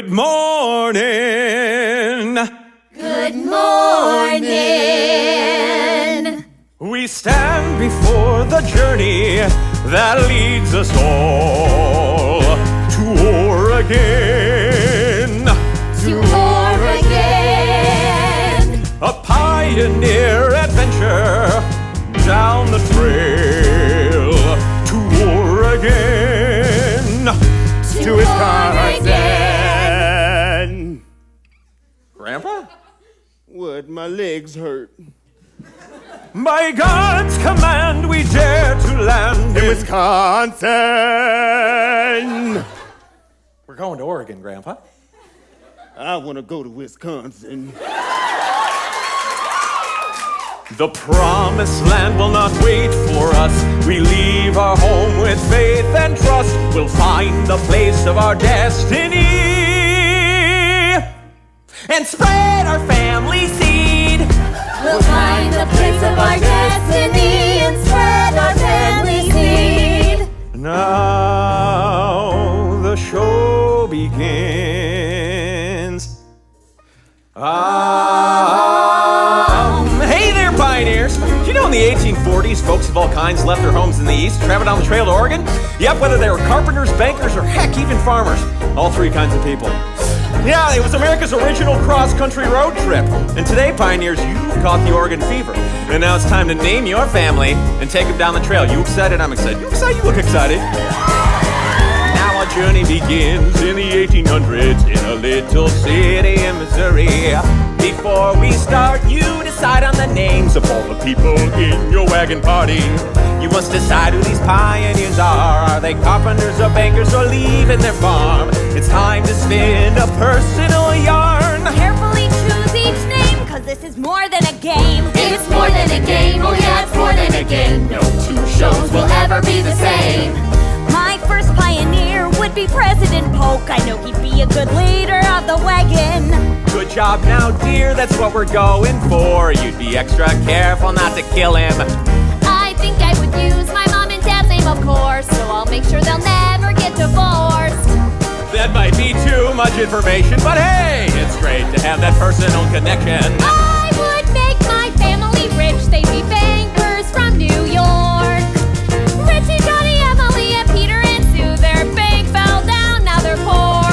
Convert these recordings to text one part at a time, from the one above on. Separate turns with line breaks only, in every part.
Good morning.
Good morning.
We stand before the journey that leads us all to Oregon.
To Oregon.
A pioneer adventure down the trail to Oregon.
To Wisconsin.
Grandpa?
What? My legs hurt.
By God's command, we dare to land
In Wisconsin.
We're going to Oregon, Grandpa.
I want to go to Wisconsin.
The promised land will not wait for us. We leave our home with faith and trust. We'll find the place of our destiny and spread our family seed.
We'll find the place of our destiny and spread our family seed.
Now the show begins. Hey there, pioneers! Do you know in the 1840s, folks of all kinds left their homes in the East, traveled down the trail to Oregon? Yep, whether they were carpenters, bankers, or heck, even farmers. All three kinds of people. Yeah, it was America's original cross-country road trip. And today, pioneers, you've caught the Oregon fever. And now it's time to name your family and take them down the trail. You excited? I'm excited. You excited? You look excited. Now our journey begins in the 1800s in a little city in Missouri. Before we start, you decide on the names of all the people in your wagon party. You must decide who these pioneers are. Are they carpenters or bankers or leaving their farm? It's time to spin a personal yarn.
Carefully choose each name, cause this is more than a game. It's more than a game, oh yeah, it's more than a game. No two shows will ever be the same. My first pioneer would be President Polk. I know he'd be a good leader of the wagon.
Good job now, dear, that's what we're going for. You'd be extra careful not to kill him.
I think I would use my mom and dad's name, of course, so I'll make sure they'll never get divorced.
That might be too much information, but hey, it's great to have that personal connection.
I would make my family rich. They'd be bankers from New York. Richie, Johnny, Emily, and Peter and Sue. Their bank fell down, now they're poor.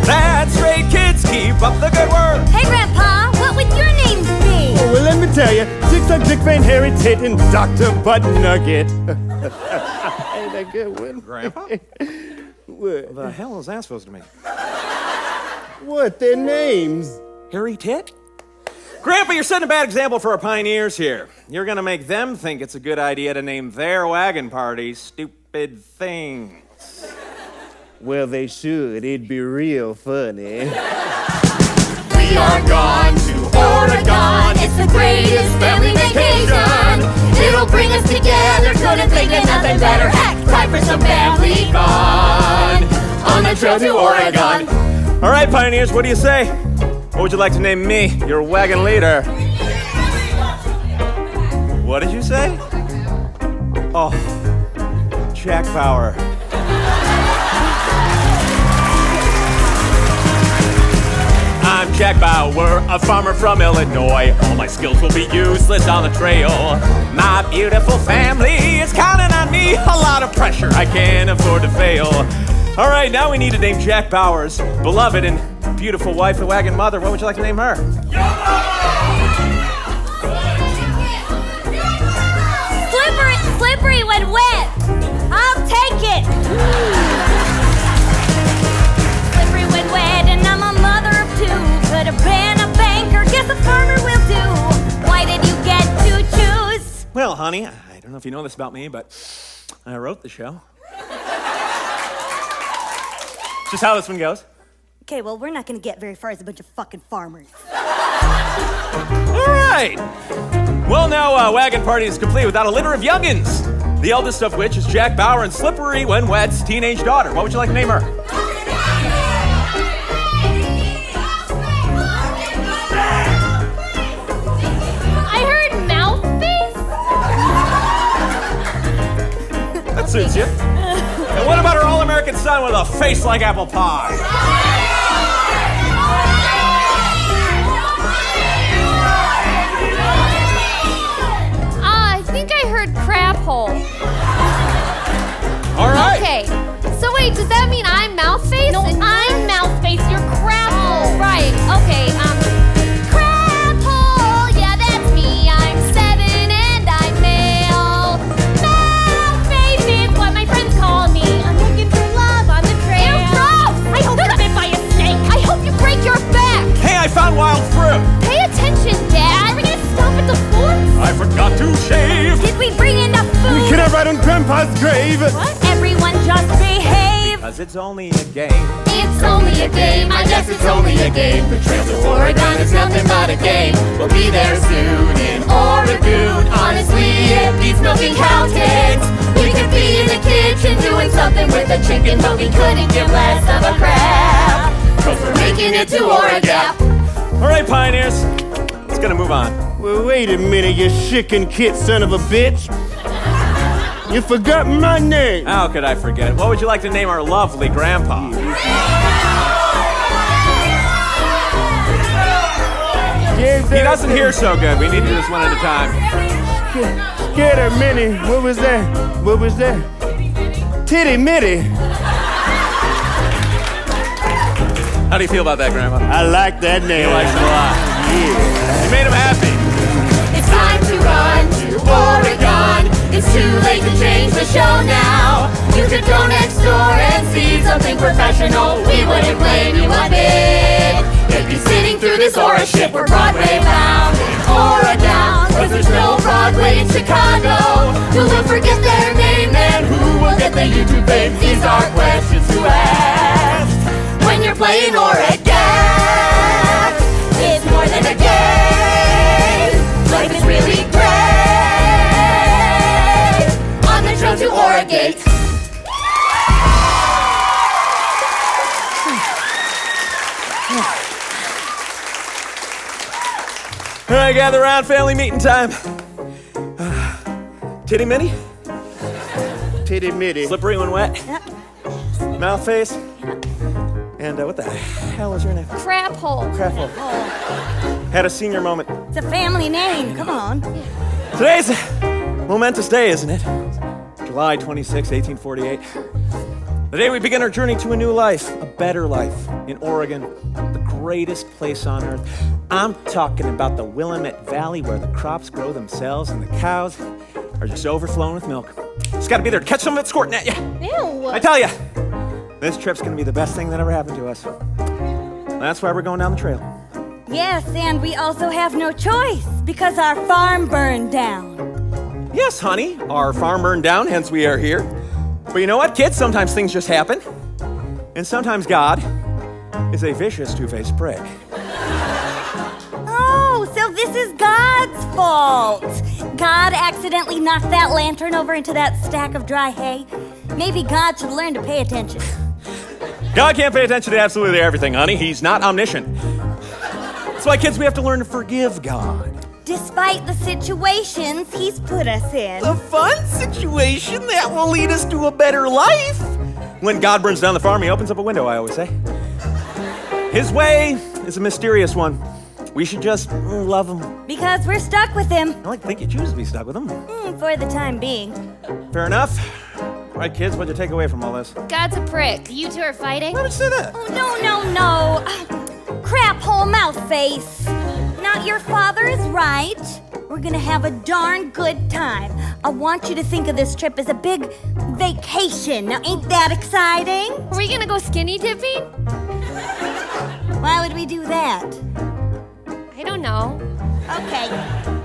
That's great, kids. Keep up the good work.
Hey, Grandpa, what would your names be?
Oh, well, let me tell you. Zigzag, Dick Van Harry, Tit, and Dr. Butt Nugget. Ain't that good one?
Grandpa?
What?
The hell is that supposed to mean?
What? Their names?
Harry Tit? Grandpa, you're setting a bad example for our pioneers here. You're gonna make them think it's a good idea to name their wagon party stupid things.
Well, they should. It'd be real funny.
We are gone to Oregon. It's the greatest family vacation. It'll bring us together. Couldn't think of nothing better. Heck, time for some family fun. On the trail to Oregon.
All right, pioneers, what do you say? What would you like to name me, your wagon leader? What did you say? Oh, Jack Bauer. I'm Jack Bauer, a farmer from Illinois. All my skills will be useless on the trail. My beautiful family is counting on me. A lot of pressure, I can't afford to fail. All right, now we need to name Jack Bauer's beloved and beautiful wife, the wagon mother. What would you like to name her?
Slippery when wet. I'll take it. Slippery when wet, and I'm a mother of two. Could have been a banker, guess a farmer will do. Why did you get to choose?
Well, honey, I don't know if you know this about me, but I wrote the show. Just how this one goes.
Okay, well, we're not gonna get very far as a bunch of fucking farmers.
All right. Well, now wagon party is complete without a litter of youngins. The eldest of which is Jack Bauer and Slippery When Wet's teenage daughter. What would you like to name her?
I heard mouth face.
suits you. And what about our all-American son with a face like apple pie? wild fruit.
Pay attention, Dad. Are we gonna stop at the forks?
I forgot to shave.
Did we bring enough food?
Can I write on Grandpa's grave?
What? Everyone just behave.
Cause it's only a game.
It's only a game. I guess it's only a game. The trail to Oregon is nothing but a game. We'll be there soon in Oregon. Honestly, it beats milking cow tits. We could be in the kitchen doing something with the chicken, but we couldn't give less of a crap. Cause we're making it to Oregon.
All right, pioneers. Let's gonna move on.
Well, wait a minute, you chicken kit son of a bitch. You forgot my name.
How could I forget? What would you like to name our lovely grandpa? He doesn't hear so good. We need to do this one at a time.
Scared her Minnie. What was that? What was that? Titty Mitty.
How do you feel about that, Grandpa?
I like that name.
He likes it a lot.
Yeah.
You made him happy.
It's time to run to Oregon. It's too late to change the show now. You could go next door and see something professional. We wouldn't blame you a bit. You'd be sitting through this Aura ship. We're Broadway bound in Oregon. Cause there's no Broadway in Chicago. Who will forget their name and who will get the YouTube fame? These are questions to ask when you're playing Oregon. It's more than a game. Life is really great. On the trail to Oregon.
All right, gather around, family meeting time. Titty Minnie?
Titty Mitty.
Slippery when wet? Mouth face? And what the hell is your name?
Crap hole.
Craftful. Had a senior moment.
It's a family name. Come on.
Today's a momentous day, isn't it? July 26, 1848. The day we begin our journey to a new life, a better life in Oregon, the greatest place on earth. I'm talking about the Willamette Valley where the crops grow themselves and the cows are just overflowing with milk. Just gotta be there to catch some of it squirting at you.
Ew.
I tell you, this trip's gonna be the best thing that ever happened to us. That's why we're going down the trail.
Yes, and we also have no choice because our farm burned down.
Yes, honey, our farm burned down, hence we are here. But you know what, kids? Sometimes things just happen. And sometimes God is a vicious, two-faced prick.
Oh, so this is God's fault. God accidentally knocked that lantern over into that stack of dry hay. Maybe God should learn to pay attention.
God can't pay attention to absolutely everything, honey. He's not omniscient. That's why, kids, we have to learn to forgive God.
Despite the situations he's put us in.
A fun situation that will lead us to a better life. When God burns down the farm, he opens up a window, I always say. His way is a mysterious one. We should just love him.
Because we're stuck with him.
I like to think you choose to be stuck with him.
For the time being.
Fair enough. All right, kids, what'd you take away from all this?
God's a prick. You two are fighting?
Why would you say that?
Oh, no. Crap hole mouth face. Not your father is right. We're gonna have a darn good time. I want you to think of this trip as a big vacation. Now, ain't that exciting?
Are we gonna go skinny dipping?
Why would we do that?
I don't know.
Okay.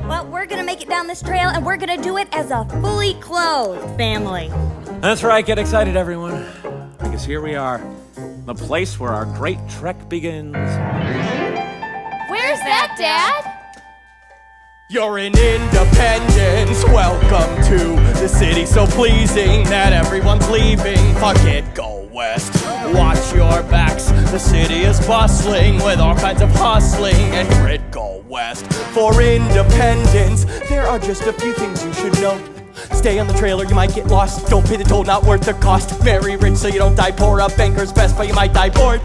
Well, we're gonna make it down this trail and we're gonna do it as a fully clothed family.
That's right, get excited, everyone. Because here we are, the place where our great trek begins.
Where's that, Dad?
You're in Independence, welcome to the city so pleasing that everyone's leaving. Fuck it, go west, watch your backs. The city is bustling with all kinds of hustling and grit. Go west for independence. There are just a few things you should know. Stay on the trail or you might get lost. Don't pay the toll, not worth the cost. Very rich so you don't die poor. A banker's best but you might die bored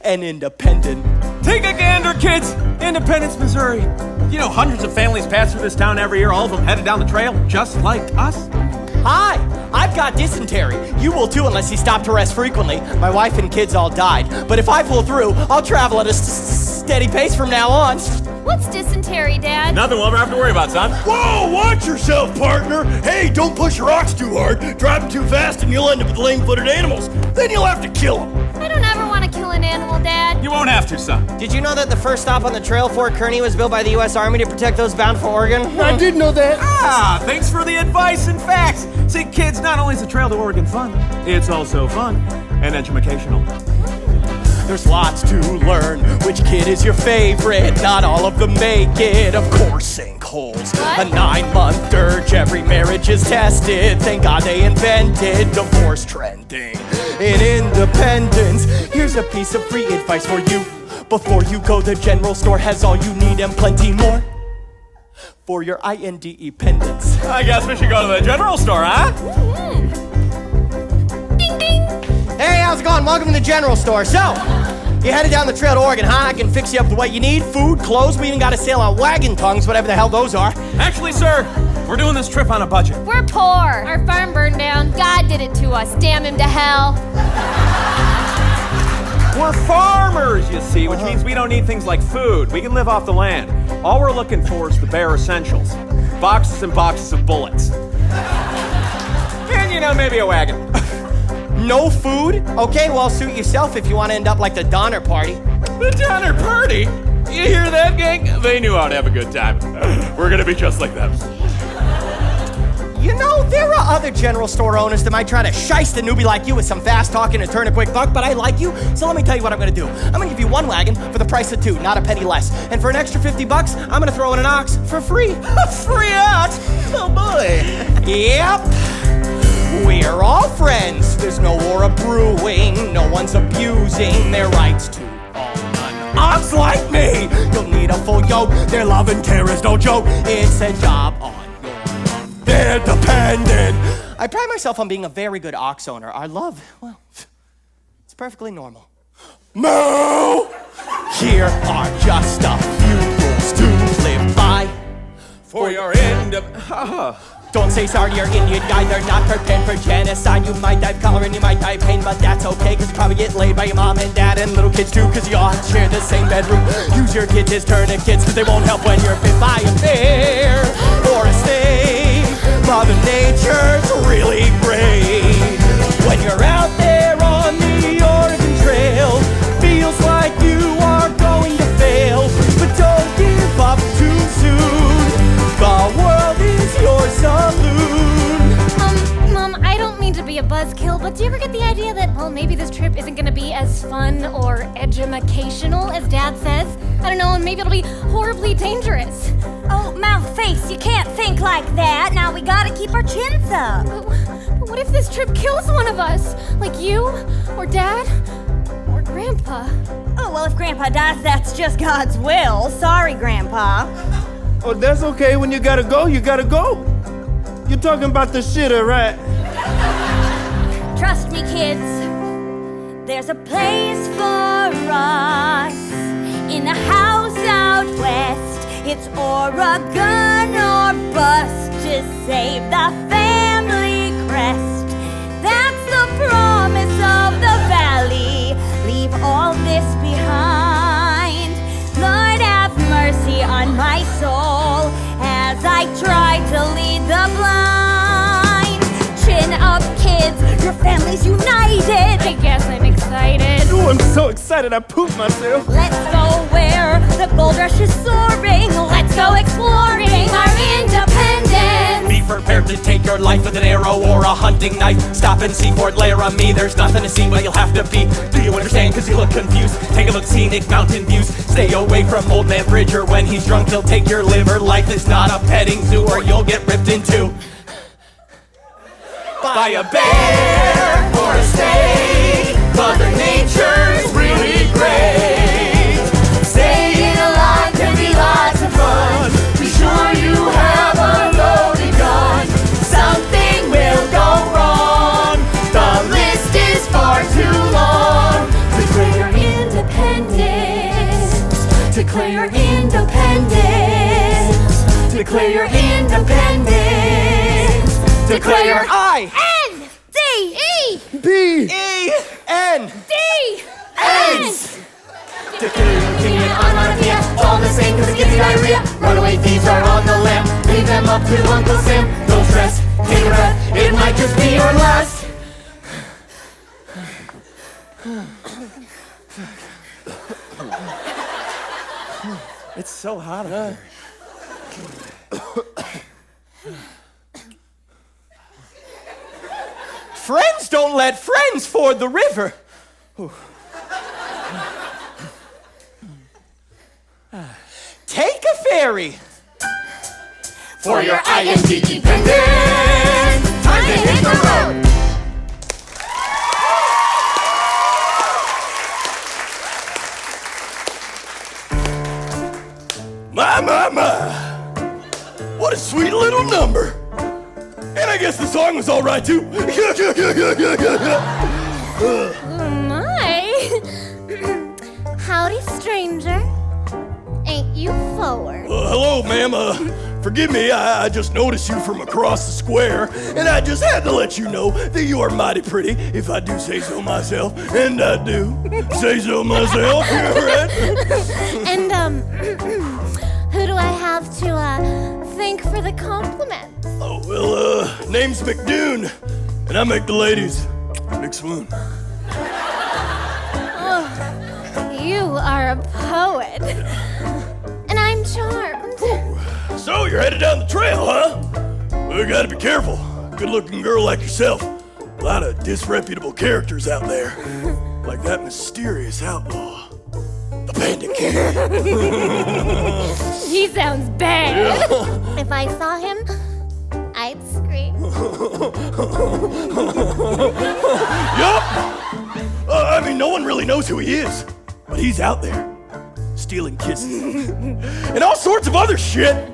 and independent.
Take a gander, kids! Independence, Missouri. You know, hundreds of families pass through this town every year, all of them headed down the trail, just like us.
Hi, I've got dysentery. You will too unless you stop to rest frequently. My wife and kids all died. But if I pull through, I'll travel at a steady pace from now on.
What's dysentery, Dad?
Nothing we'll ever have to worry about, son.
Whoa, watch yourself, partner. Hey, don't push your ox too hard. Drive him too fast and you'll end up with lame-footed animals. Then you'll have to kill them.
I don't ever want to kill an
animal, Dad?
You won't have to, son.
Did you know that the first stop on the trail, Fort Kearney, was built by the U.S. Army to protect those bound for Oregon?
I did know that.
Ah, thanks for the advice and facts. See, kids, not only is the trail to Oregon fun, it's also fun and educational.
There's lots to learn. Which kid is your favorite? Not all of them make it. Of course, sinkholes.
What?
A 9-month dirge. Every marriage is tested. Thank God they invented divorce trending. In independence, here's a piece of free advice for you. Before you go, the general store has all you need and plenty more for your INDE pendants.
I guess we should go to the general store, huh?
Ding, ding.
Hey, how's it going? Welcome to the general store. So, you headed down the trail to Oregon, huh? I can fix you up with what you need, food, clothes. We even got a sale on wagon tongues, whatever the hell those are.
Actually, sir, we're doing this trip on a budget.
We're poor. Our farm burned down. God did it to us. Damn him to hell.
We're farmers, you see, which means we don't need things like food. We can live off the land. All we're looking for is the bare essentials. Boxes and boxes of bullets. And, you know, maybe a wagon.
No food? Okay, well, suit yourself if you want to end up like the Donner Party.
The Donner Party? You hear that, gang? They knew how to have a good time. We're gonna be just like them.
You know, there are other general store owners that might try to shiest a newbie like you with some fast talking and turn a quick buck, but I like you, so let me tell you what I'm gonna do. I'm gonna give you one wagon for the price of 2, not a penny less. And for an extra $50, I'm gonna throw in an ox for free.
Free ox? Oh boy.
Yep. We're all friends. There's no war of brewing. No one's abusing their rights to own an ox like me. You'll need a full yoke. Their love and care is no joke. It's a job on your own. They're dependent. I pride myself on being a very good ox owner. Our love, well, it's perfectly normal. Moo! Here are just a few rules to live by.
For your end.
Don't say sorry to your Indian guy, they're not prepared for genocide. You might die of color and you might die of pain, but that's okay, cause you probably get laid by your mom and dad and little kids too, cause you all share the same bedroom. Use your kids as tourniquets, cause they won't help when you're bit by a bear or a snake. Mother Nature's really great. When you're out there on the Oregon Trail, feels like you are going to fail, but don't give up too soon. The world is your saloon.
Mom, I don't mean to be a buzzkill, but do you ever get the idea that, well, maybe this trip isn't gonna be as fun or edumacational as Dad says? I don't know, and maybe it'll be horribly dangerous.
Oh, mouth face, you can't think like that. Now we gotta keep our chins up.
But what if this trip kills one of us? Like you, or Dad, or Grandpa?
Oh, well, if Grandpa dies, that's just God's will. Sorry, Grandpa.
Oh, that's okay. When you gotta go, you gotta go. You're talking about the shitter, right?
Trust me, kids. There's a place for us in a house out west. It's Oregon or bust to save the family crest. That's the promise of the valley. Leave all this behind. Lord, have mercy on my soul as I try to lead the blind. Chin up, kids, your family's united.
I guess I'm excited.
Oh, I'm so excited I pooped myself.
Let's go where the gold rush is soaring. Let's go exploring our independence.
Be prepared to take your life with an arrow or a hunting knife. Stop and see Fort Laramie. There's nothing to see, but you'll have to be. Do you understand? Cause you look confused. Take a look, scenic mountain views. Stay away from Old Man Bridger. When he's drunk, he'll take your liver. Life is not a petting zoo or you'll get ripped in two by a bear or a snake. Mother Nature's really great. Staying alive can be lots of fun. Be sure you have a loaded gun. Something will go wrong. The list is far too long. Declare your independence. Declare your independence. Declare your independence. Declare your Declare your opinion on Monarchia. All the same cause it gives you diarrhea. Runaway thieves are on the lam. Leave them up to Uncle Sam. Don't stress, take a breath. It might just be your last.
It's so hot up here.
Friends don't let friends ford the river. Take a ferry.
For your IMD dependence, time to hit the road.
My. What a sweet little number. And I guess the song was all right, too.
My. Howdy, stranger. Ain't you forward?
Hello, ma'am. Forgive me, I just noticed you from across the square, and I just had to let you know that you are mighty pretty, if I do say so myself, and I do say so myself, right?
And, who do I have to, thank for the compliment?
Oh, well, name's McDoon, and I make the ladies big swoon.
Oh, you are a poet. And I'm charmed.
So, you're headed down the trail, huh? Well, you gotta be careful. Good-looking girl like yourself. A lot of disreputable characters out there. Like that mysterious outlaw. The Bandit King.
He sounds bad. Yeah. If I saw him, I'd scream.
Yup! I mean, no one really knows who he is. But he's out there. Stealing kisses. And all sorts of other shit.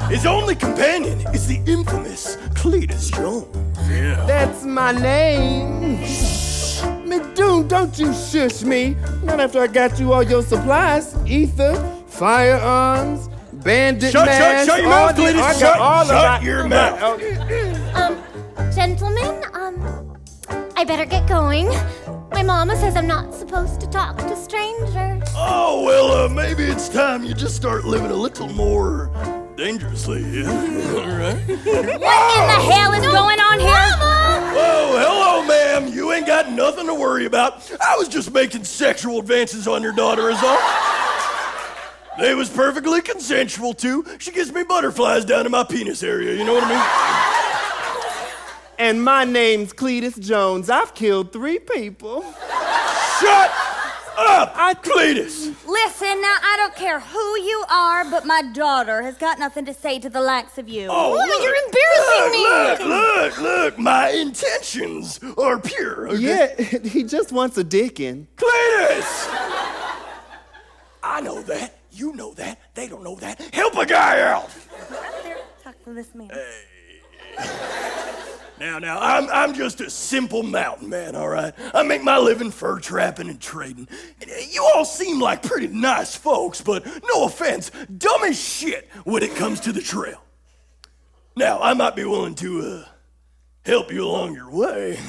His only companion is the infamous Cletus Jones. Yeah.
That's my name. McDoon, don't you shush me. Not after I got you all your supplies. Ether, firearms, bandit masks.
Shut your mouth, Cletus. Shut your mouth.
Gentlemen, I better get going. My mama says I'm not supposed to talk to strangers.
Oh, well, maybe it's time you just start living a little more dangerously, yeah? All right.
What in the hell is going on here?
Mama!
Oh, hello, ma'am. You ain't got nothing to worry about. I was just making sexual advances on your daughter is all. They was perfectly consensual, too. She gives me butterflies down in my penis area, you know what I mean?
And my name's Cletus Jones. I've killed 3 people.
Shut up, Cletus!
Listen, now, I don't care who you are, but my daughter has got nothing to say to the likes of you.
Oh,
You're embarrassing me!
Look, my intentions are pure, okay?
Yeah, he just wants a dickin'.
Cletus! I know that, you know that, they don't know that. Help a guy out!
There, talk to this man.
Now, I'm just a simple mountain man, all right? I make my living fur trapping and trading. You all seem like pretty nice folks, but no offense, dumb as shit when it comes to the trail. Now, I might be willing to help you along your way.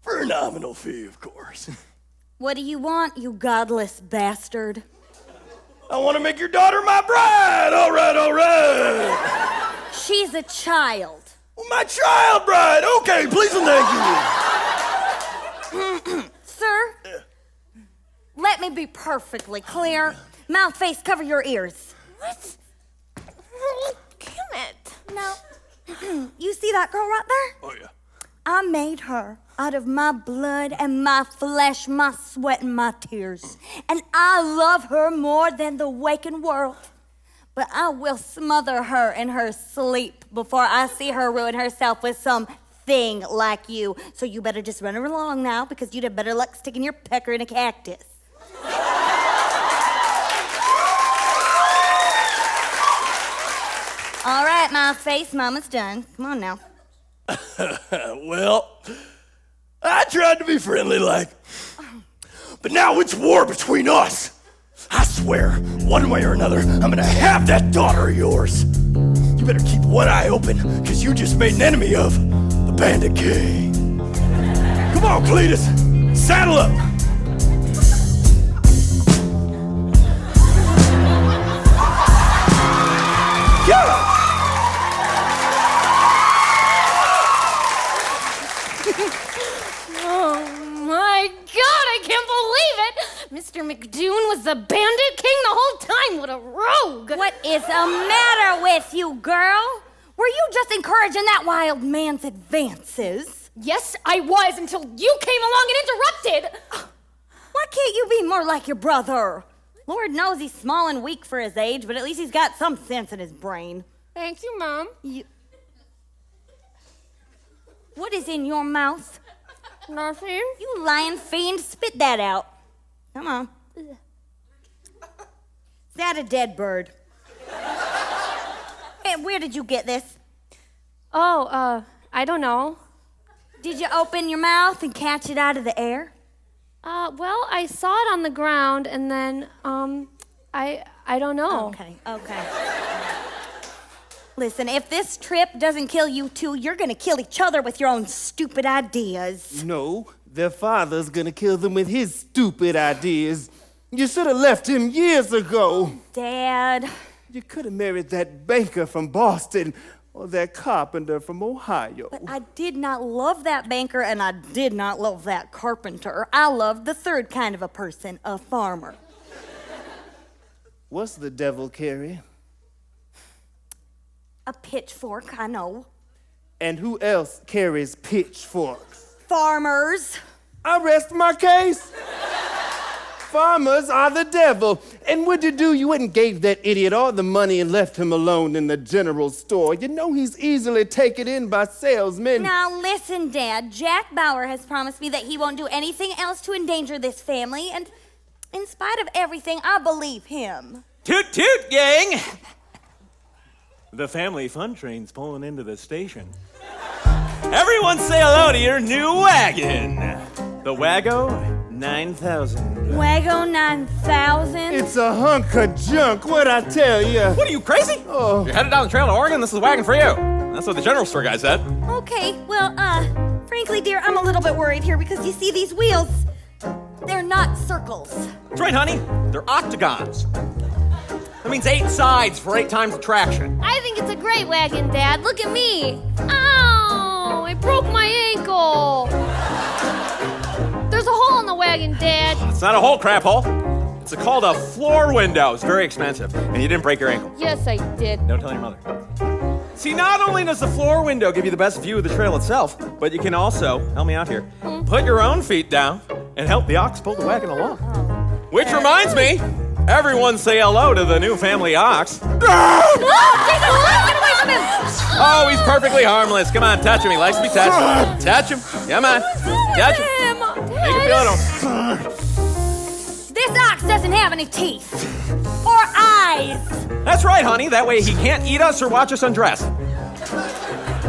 For a nominal fee, of course.
What do you want, you godless bastard?
I want to make your daughter my bride! All right.
She's a child.
Well, my child bride! Okay, please and thank you.
Sir, let me be perfectly clear. Mouth, face, cover your ears.
What? Damn it.
Now, you see that girl right there?
Oh, yeah.
I made her out of my blood and my flesh, my sweat and my tears. And I love her more than the waking world. But I will smother her in her sleep before I see her ruin herself with some thing like you. So you better just run her along now, because you'd have better luck sticking your pecker in a cactus. All right, my face, Mama's done. Come on now.
Well, I tried to be friendly like, but now it's war between us. I swear, one way or another, I'm gonna have that daughter of yours. You better keep one eye open, because you just made an enemy of the Bandit King. Come on, Cletus, saddle up. Yeah!
Oh my God, I can't believe it! Mr. McDoon was the bandit whole time, what a rogue!
What is the matter with you, girl? Were you just encouraging that wild man's advances?
Yes, I was, until you came along and interrupted!
Why can't you be more like your brother? Lord knows he's small and weak for his age, but at least he's got some sense in his brain.
Thank you, Mom.
What is in your mouth?
Nothing.
You lying fiend, spit that out. Come on. Is that a dead bird? Hey, where did you get this?
Oh, I don't know.
Did you open your mouth and catch it out of the air?
Well, I saw it on the ground, and then, I don't know.
Okay. Listen, if this trip doesn't kill you two, you're gonna kill each other with your own stupid ideas.
No, their father's gonna kill them with his stupid ideas. You should have left him years ago.
Dad.
You could have married that banker from Boston or that carpenter from Ohio.
But I did not love that banker, and I did not love that carpenter. I loved the third kind of a person, a farmer.
What's the devil carry?
A pitchfork, I know.
And who else carries pitchforks?
Farmers.
I rest my case. Farmers are the devil. And what'd you do? You went and gave that idiot all the money and left him alone in the general store. You know he's easily taken in by salesmen.
Now listen, Dad. Jack Bauer has promised me that he won't do anything else to endanger this family, and in spite of everything, I believe him.
Toot toot, gang! The family fun train's pulling into the station. Everyone say hello to your new wagon. The Wago 9000.
Wago 9000?
It's a hunk of junk, what'd I tell you?
What are you, crazy?
Oh.
You're headed down the trail to Oregon, this is the wagon for you. That's what the general store guy said.
Okay, well, frankly, dear, I'm a little bit worried here because you see these wheels, they're not circles.
That's right, honey. They're octagons. That means 8 sides for 8 times the traction.
I think it's a great wagon, Dad. Look at me. Ow! I broke my ankle. There's a hole in the wagon, Dad.
It's not a hole, crap hole. It's called a floor window. It's very expensive. And you didn't break your ankle.
Yes, I did.
Don't tell your mother. See, not only does the floor window give you the best view of the trail itself, but you can also, help me out here, put your own feet down and help the ox pull the wagon along. Which reminds me, everyone say hello to the new family ox. Oh, he's perfectly harmless. Come on, touch him. He likes to be touched. Touch him. Come on. Touch him. Make him feel at home.
This ox doesn't have any teeth. Or eyes.
That's right, honey. That way he can't eat us or watch us undress.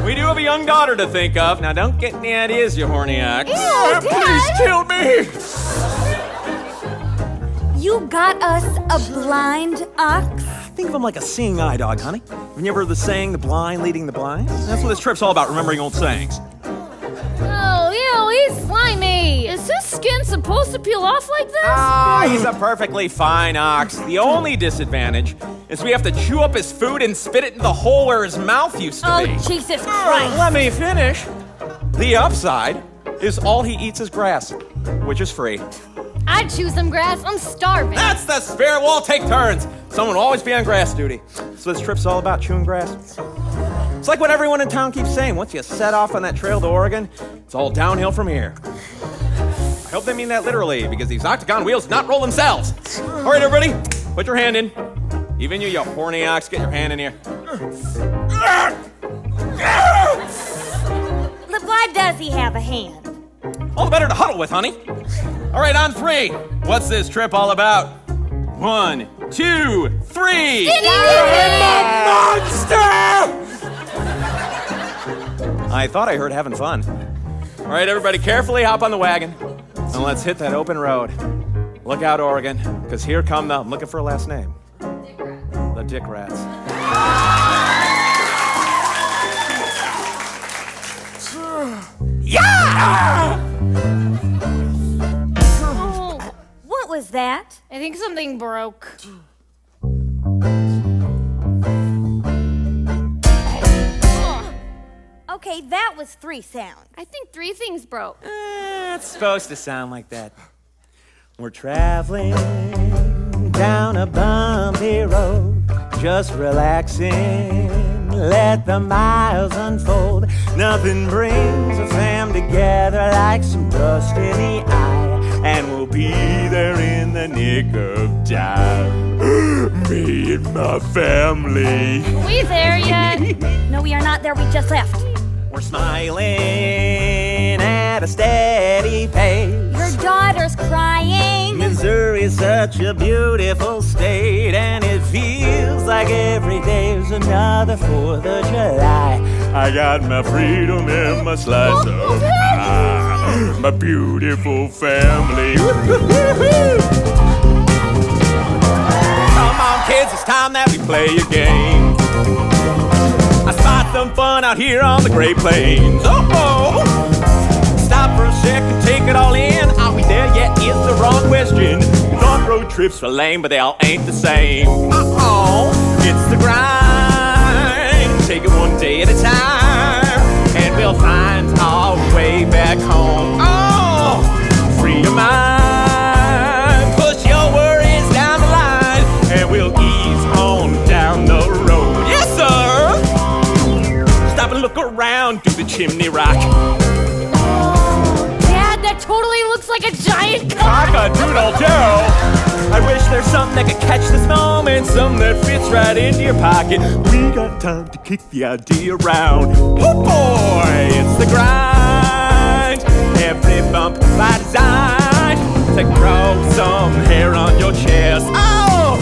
We do have a young daughter to think of. Now, don't get any ideas, you horny ox.
Please kill me!
You got us a blind ox?
Think of him like a seeing eye dog, honey. Have you ever heard the saying, the blind leading the blind? That's what this trip's all about, remembering old sayings.
Oh, ew, he's slimy. Is his skin supposed to peel off like this?
Ah, he's a perfectly fine ox. The only disadvantage is we have to chew up his food and spit it in the hole where his mouth used to be.
Oh, Jesus Christ.
Let me finish. The upside is all he eats is grass, which is free.
I'd chew some grass. I'm starving.
That's the spirit. We'll all take turns. Someone will always be on grass duty. So this trip's all about chewing grass. It's like what everyone in town keeps saying. Once you set off on that trail to Oregon, it's all downhill from here. I hope they mean that literally, because these octagon wheels do not roll themselves. All right, everybody, put your hand in. Even you horny ox, get your hand in here.
Why does he have a hand?
All the better to huddle with, honey. All right, on 3. What's this trip all about? 1, 2, 3.
Monster!
I thought I heard having fun. All right, everybody, carefully hop on the wagon, and let's hit that open road. Look out, Oregon, because here come I'm looking for a last name. The Dick Rats.
Yeah!
Oh,
What was that?
I think something broke.
Okay, that was 3 sounds.
I think 3 things broke.
It's supposed to sound like that. We're traveling
down a bumpy road, just relaxing, let the miles unfold. Nothing brings a fam together like some dust in the eye, and we'll be there in the nick of time. Me and my family.
Are we there yet?
No, we are not there. We just left.
We're smiling at a steady pace.
Your daughter's crying.
Missouri's such a beautiful state, and it feels like every day's another 4th of July. I got my freedom and my slice of pie, my beautiful family.
Come on, kids, it's time that we play a game. I spot some fun out here on the Great Plains. Oh! Stop for a second, take it all in. Are we there yet is the wrong question. We thought road trips were lame, but they all ain't the same. It's the grind. Take it one day at a time, and we'll find our way back home. Oh! Free your mind, push your worries down the line, and we'll ease on down the road. Yes, sir! Stop and look around, do the chimney rock.
Dad, that totally looks like a giant cock.
Cock-a-doodle-doo! I wish there's something that could catch this moment, something that fits right into your pocket. We got time to kick the idea around. Oh boy, it's the grind. Every bump by design to grow some hair on your chest. Oh,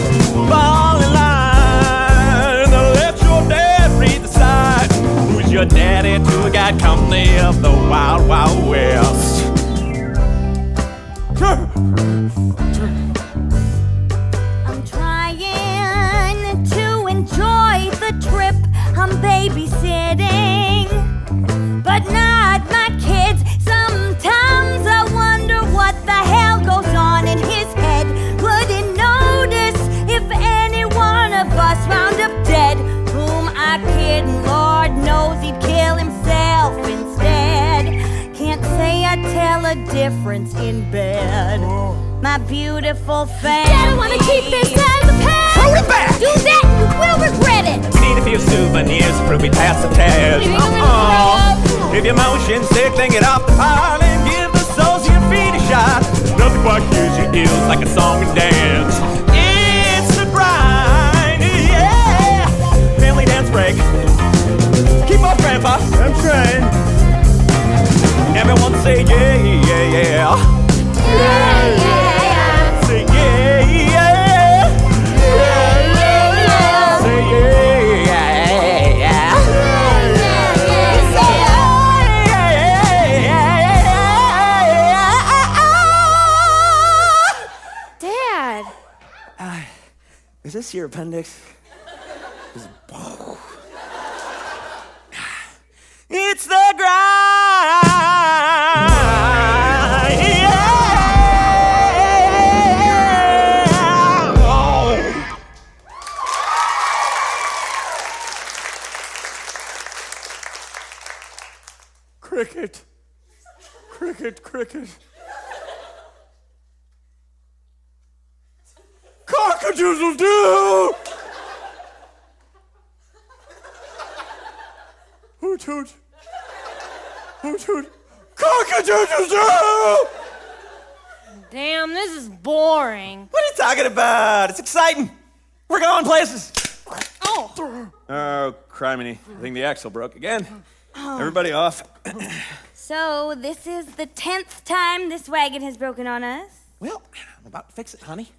fall in line. Let your dad read the sign. Who's your daddy to a guy company of the Wild Wild West?
I'm trying to enjoy the trip. I'm babysitting, but not my kids. Sometimes I wonder what the hell goes on in his head. Wouldn't notice if any one of us wound up dead. Whom I kid, and Lord knows he'd kill himself instead. Can't say I tell a difference in bed. My beautiful family.
Dad, I want to keep this as a pet.
Throw it back!
Do that, you will regret it.
We need a few souvenirs to prove we passed the test. If you're motion sick, then get off the pile and give the soles of your feet a shot. Nothing quite cures your ills like a song and dance. It's the grind, yeah. Family dance break. Keep up, Grandpa. I'm trying. Everyone say yeah, yeah, yeah.
Yeah, yeah.
Say yeah, yeah. Say yeah,
Dad.
Is this your appendix? It's the grind.
Cricket. Cricket, cricket. Cock-a-doodle-doo! Hoot hoot. Hoot hoot. Cock-a-doodle-doo!
Damn, this is boring.
What are you talking about? It's exciting. We're going places.
Oh.
Oh, criminy. I think the axle broke again. Everybody off.
So, this is the 10th time this wagon has broken on us.
Well, I'm about to fix it, honey.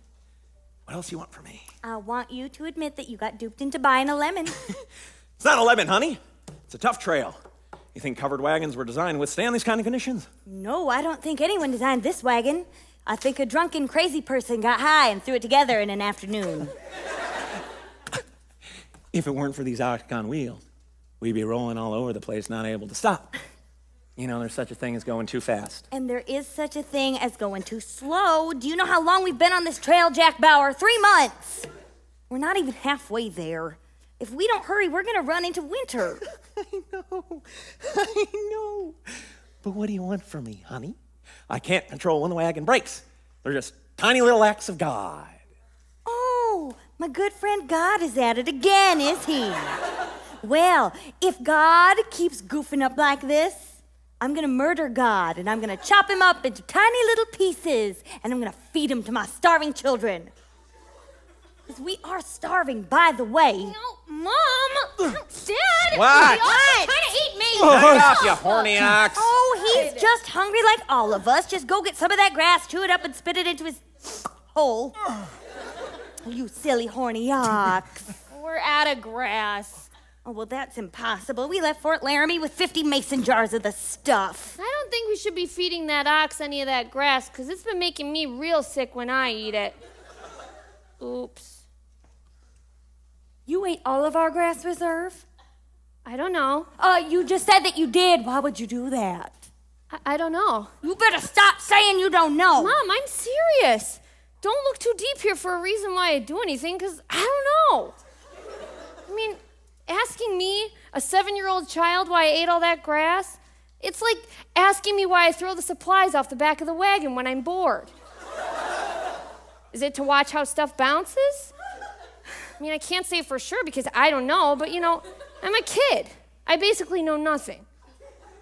What else you want from me?
I want you to admit that you got duped into buying a lemon.
It's not a lemon, honey. It's a tough trail. You think covered wagons were designed to withstand these kind of conditions?
No, I don't think anyone designed this wagon. I think a drunken, crazy person got high and threw it together in an afternoon.
If it weren't for these octagon wheels, we'd be rolling all over the place, not able to stop. You know, there's such a thing as going too fast.
And there is such a thing as going too slow. Do you know how long we've been on this trail, Jack Bauer? 3 months. We're not even halfway there. If we don't hurry, we're gonna run into winter.
I know. But what do you want from me, honey? I can't control when the wagon breaks. They're just tiny little acts of God.
my good friend God is at it again, is he? Well, if God keeps goofing up like this, I'm gonna murder God, and I'm gonna chop him up into tiny little pieces, and I'm gonna feed him to my starving children. Because we are starving, by the way.
No, Mom! Dad!
What?
Trying to eat me!
Knock it off, you horny ox.
Oh, he's just hungry like all of us. Just go get some of that grass, chew it up, and spit it into his hole. You silly horny ox.
We're out of grass.
Oh, well, that's impossible. We left Fort Laramie with 50 mason jars of the stuff.
I don't think we should be feeding that ox any of that grass, because it's been making me real sick when I eat it. Oops.
You ate all of our grass reserve?
I don't know.
You just said that you did. Why would you do that?
I don't know.
You better stop saying you don't know.
Mom, I'm serious. Don't look too deep here for a reason why I do anything, because I don't know. I mean, asking me, a 7-year-old child, why I ate all that grass, it's like asking me why I throw the supplies off the back of the wagon when I'm bored. Is it to watch how stuff bounces? I mean, I can't say for sure because I don't know, but you know, I'm a kid. I basically know nothing.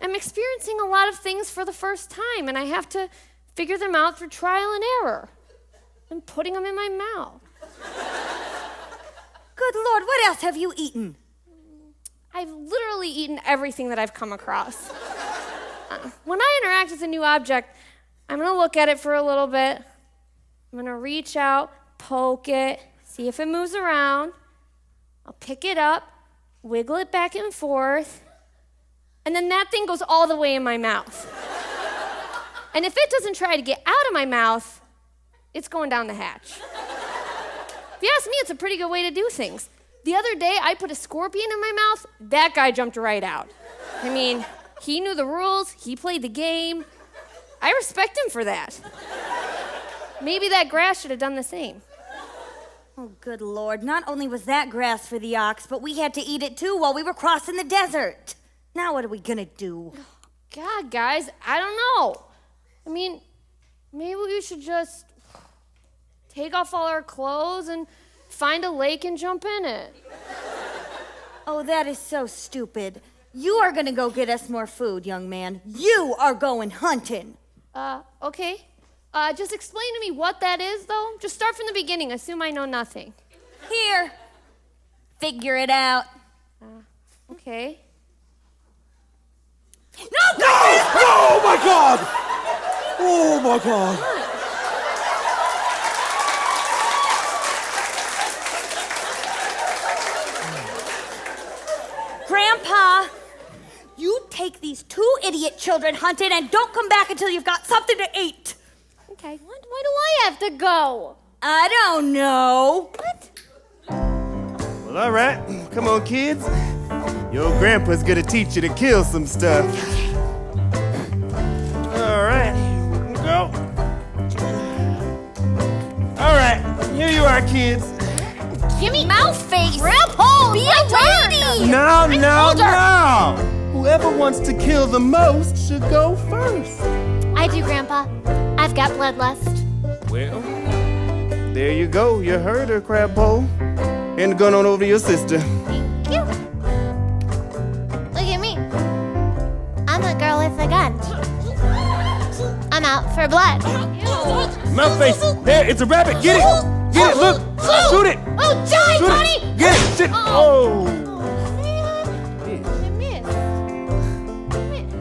I'm experiencing a lot of things for the first time, and I have to figure them out through trial and error. And putting them in my mouth.
Good Lord, what else have you eaten?
I've literally eaten everything that I've come across. When I interact with a new object, I'm gonna look at it for a little bit. I'm gonna reach out, poke it, see if it moves around. I'll pick it up, wiggle it back and forth, and then that thing goes all the way in my mouth. And if it doesn't try to get out of my mouth, it's going down the hatch. If you ask me, it's a pretty good way to do things. The other day, I put a scorpion in my mouth. That guy jumped right out. I mean, he knew the rules. He played the game. I respect him for that. Maybe that grass should have done the same.
Oh, good Lord. Not only was that grass for the ox, but we had to eat it too while we were crossing the desert. Now what are we gonna do?
God, guys, I don't know. I mean, maybe we should just take off all our clothes and find a lake and jump in it.
Oh, that is so stupid. You are gonna go get us more food, young man. You are going hunting.
Okay. Just explain to me what that is, though. Just start from the beginning. Assume I know nothing.
Here. Figure it out.
Okay.
No!
No! Oh my God! Oh my God!
Grandpa, you take these 2 idiot children hunting and don't come back until you've got something to eat.
Okay. Why do I have to go?
I don't know.
What?
Well, all right. Come on, kids. Your grandpa's gonna teach you to kill some stuff. All right, here we go. All right, here you are, kids.
Give me mouth face. Grandpa, be a lady.
Now. Whoever wants to kill the most should go first.
I do, Grandpa. I've got bloodlust.
Well, there you go. You heard her, Crabpole. And gun on over to your sister.
Thank you. Look at me. I'm a girl with a gun. I'm out for blood.
Mouth face. There, it's a rabbit. Get it. Get it. Look. Shoot it.
Oh, die,
Shoot
buddy!
it. Get it. Shit. Oh.
I missed.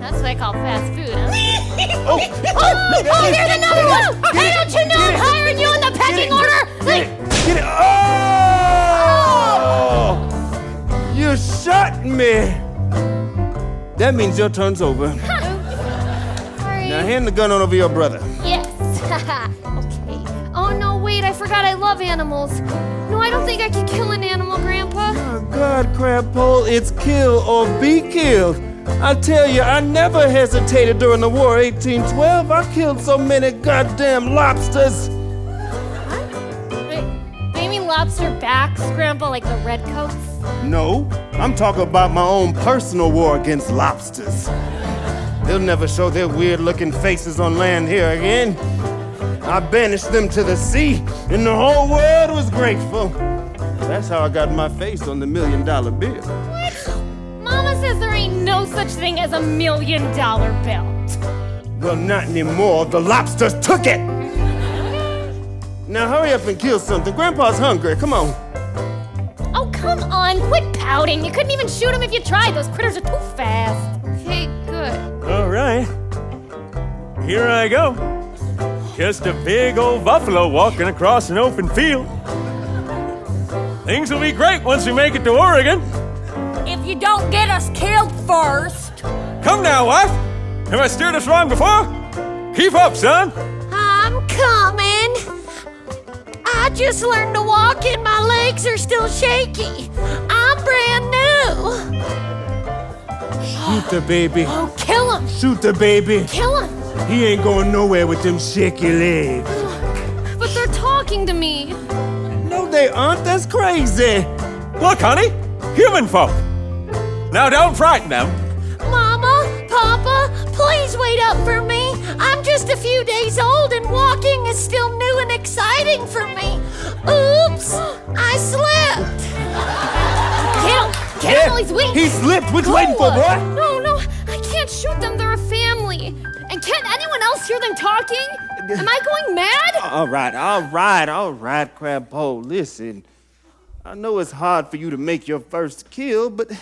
That's what I call fast food, huh?
Oh.
Oh, here's another one! Hey, don't you know I'm higher than you in the pecking order?
Get it. Oh! You shot me. That means your turn's over.
Sorry.
Now hand the gun on over to your brother.
Yes. Okay. Oh, no, wait, I forgot I love animals. No, I don't think I can kill an animal, Grandpa.
Oh, God, Crabpole, it's kill or be killed. I tell you, I never hesitated during the War of 1812. I killed so many goddamn lobsters.
Wait, do you mean lobster backs, Grandpa, like the redcoats?
No, I'm talking about my own personal war against lobsters. They'll never show their weird-looking faces on land here again. I banished them to the sea, and the whole world was grateful. That's how I got my face on the $1 million bill.
What? Mama says there ain't no such thing as $1 million bill.
Well, not anymore. The lobsters took it. Now hurry up and kill something. Grandpa's hungry. Come on.
Oh, come on. Quit pouting. You couldn't even shoot him if you tried. Those critters are too fast.
Okay, good.
All right. Here I go. Just a big old buffalo walking across an open field. Things will be great once we make it to Oregon.
If you don't get us killed first.
Come now, wife. Have I steered us wrong before? Keep up, son.
I'm coming. I just learned to walk and my legs are still shaky. I'm brand new.
Shoot the baby.
Oh, kill him.
Shoot the baby.
Kill him.
He ain't going nowhere with them shaky legs.
But they're talking to me.
No, they aren't. That's crazy.
Look, honey, human folk. Now don't frighten them.
Mama, Papa, please wait up for me. I'm just a few days old and walking is still new and exciting for me. Oops, I slipped.
Get him while he's weak.
He slipped. What you waiting for, boy?
No, I can't shoot them. They're a family. And can't anyone else hear them talking? Am I going mad?
All right, Crab Pole. Listen, I know it's hard for you to make your first kill, but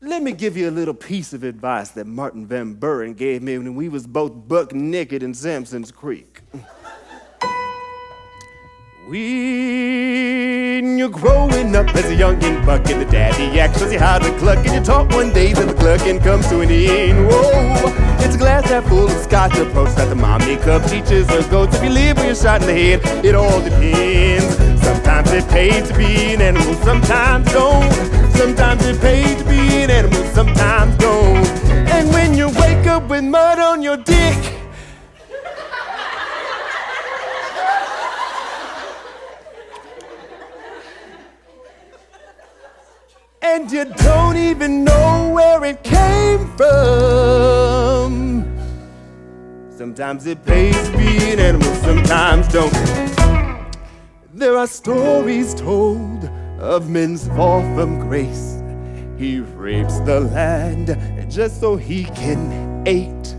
let me give you a little piece of advice that Martin Van Buren gave me when we was both buck naked in Sampson's Creek. When you're growing up as a youngin' buck and the daddy actually hides a cluck and you talk one day that the cluckin' comes to an end. Whoa, it's a glass half full of scotch approach that the mommy cub teaches her goats. If you live when you're shot in the head, it all depends. Sometimes it pays to be an animal, sometimes don't. Sometimes it pays to be an animal, sometimes don't. And when you wake up with mud on your dick, and you don't even know where it came from. Sometimes it pays to be an animal, sometimes don't. There are stories told of men's fall from grace. He rapes the land just so he can eat.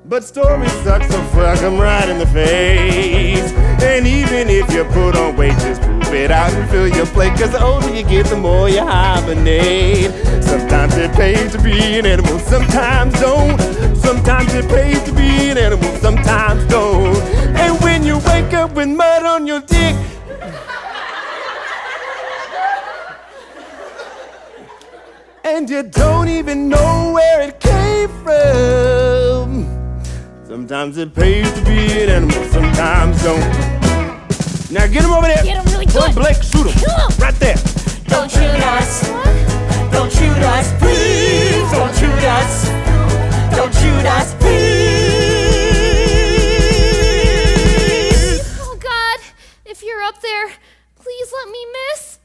But stories suck, so fuck them right in the face. And even if you put on weight, just prove it out and fill your plate. Cause the older you get, the more you hibernate. Sometimes it pays to be an animal, sometimes don't. Sometimes it pays to be an animal, sometimes don't. And when you wake up with mud on your dick, and you don't even know where it came from, sometimes it pays to be an animal, sometimes don't. Now get him over there.
Get him really good.
Point blank, shoot him. Right there.
Don't shoot us. Don't shoot us, please. Don't shoot us. Don't shoot us, please.
Oh, God, if you're up there, please let me miss.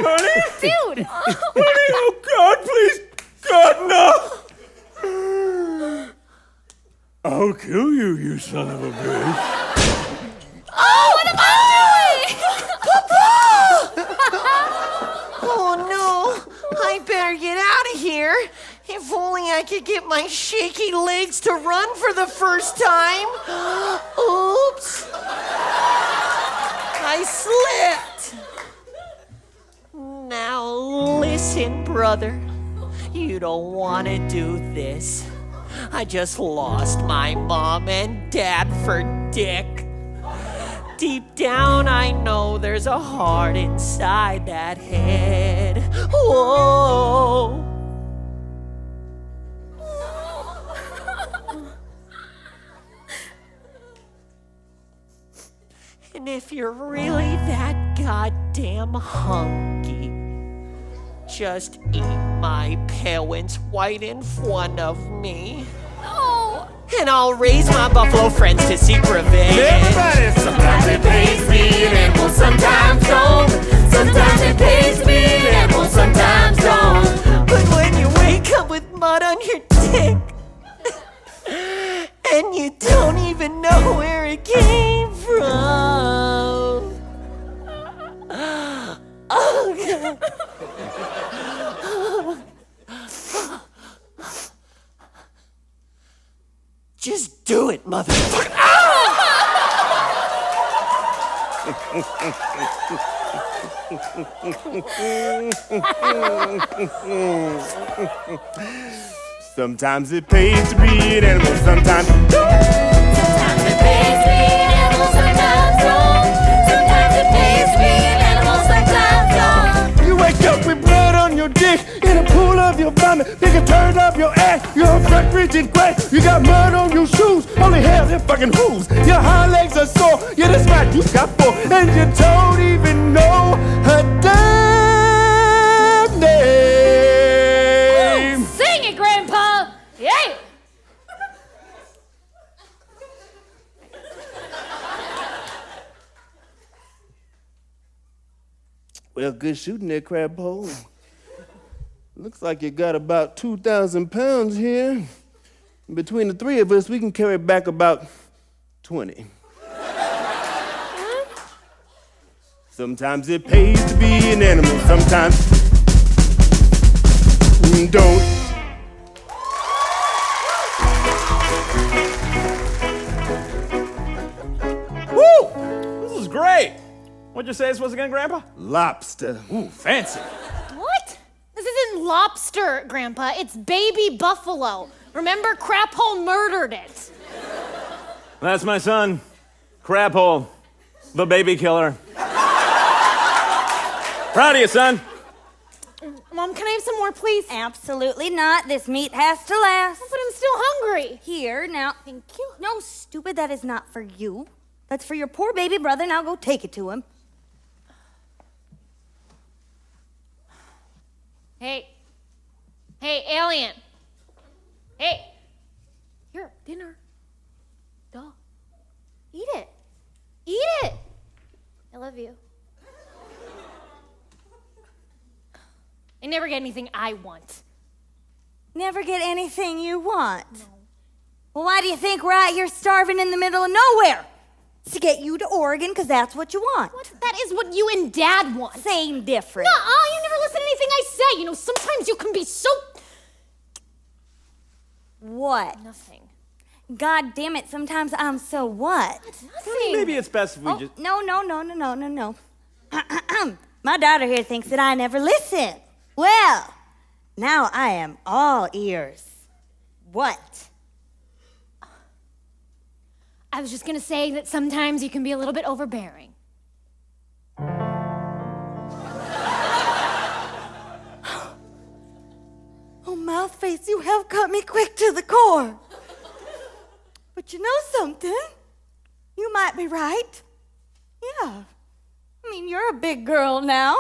Honey?
Dude!
Honey, oh God, please. God, no. I'll kill you, you son of a bitch.
Oh, what am I doing?
Oh no, I better get out of here. If only I could get my shaky legs to run for the first time. Oops. I slipped. Now listen, brother. You don't want to do this. I just lost my mom and dad for Dick. Deep down, I know there's a heart inside that head. Whoa. And if you're really that goddamn hunky, just eat my parents right in front of me.
Oh,
And I'll raise my buffalo friends to seek revenge.
Everybody,
Sometimes it pays to be an animal, sometimes don't. Sometimes it pays to be an animal, sometimes don't. But when you wake up with mud on your dick, it came from. Oh, God. Just do it, motherfucker.
Sometimes it pays to be an animal, sometimes.
Sometimes it pays to be an animal, sometimes don't. Sometimes it pays to be an animal, sometimes don't.
You wake up with blood on your dick in a pool of your vomit. Think a turn up your ass. You're a fat, rigid gray. You got mud on your shoes. Only hell, they're fucking hooves. Your hind legs are sore. Yeah, that's right, you got 4. And you don't even know her damn name.
Sing it, Grandpa! Yay!
Well, good shooting there, crab hole. Looks like you got about 2,000 pounds here. Between the 3 of us, we can carry back about 20. Sometimes it pays to be an animal, sometimes don't.
Woo! This is great. What'd you say this was again, Grandpa?
Lobster.
Ooh, fancy.
What? This isn't lobster, Grandpa. It's baby buffalo. Remember, Craphole murdered it.
That's my son, Craphole, the baby killer. Proud of you, son.
Mom, can I have some more, please?
Absolutely not. This meat has to last.
But I'm still hungry.
Here, now.
Thank you.
No, stupid, that is not for you. That's for your poor baby brother. Now go take it to him.
Hey, alien. Hey, here, dinner. Duh. Eat it. Eat it. I love you. I never get anything I want.
Never get anything you want. No. Well, why do you think we're out here starving in the middle of nowhere? It's to get you to Oregon, because that's what you want.
What? That is what you and Dad want.
Same difference.
Nuh-uh, you never listen to anything I say. You know, sometimes you can be so...
What?
Nothing.
God damn it, sometimes I'm so what?
Nothing.
Maybe it's best if we just...
No. My daughter here thinks that I never listen. Well, now I am all ears. What?
I was just gonna say that sometimes you can be a little bit overbearing.
Oh, Mouthface, you have cut me quick to the core. But you know something? You might be right. Yeah. I mean, you're a big girl now.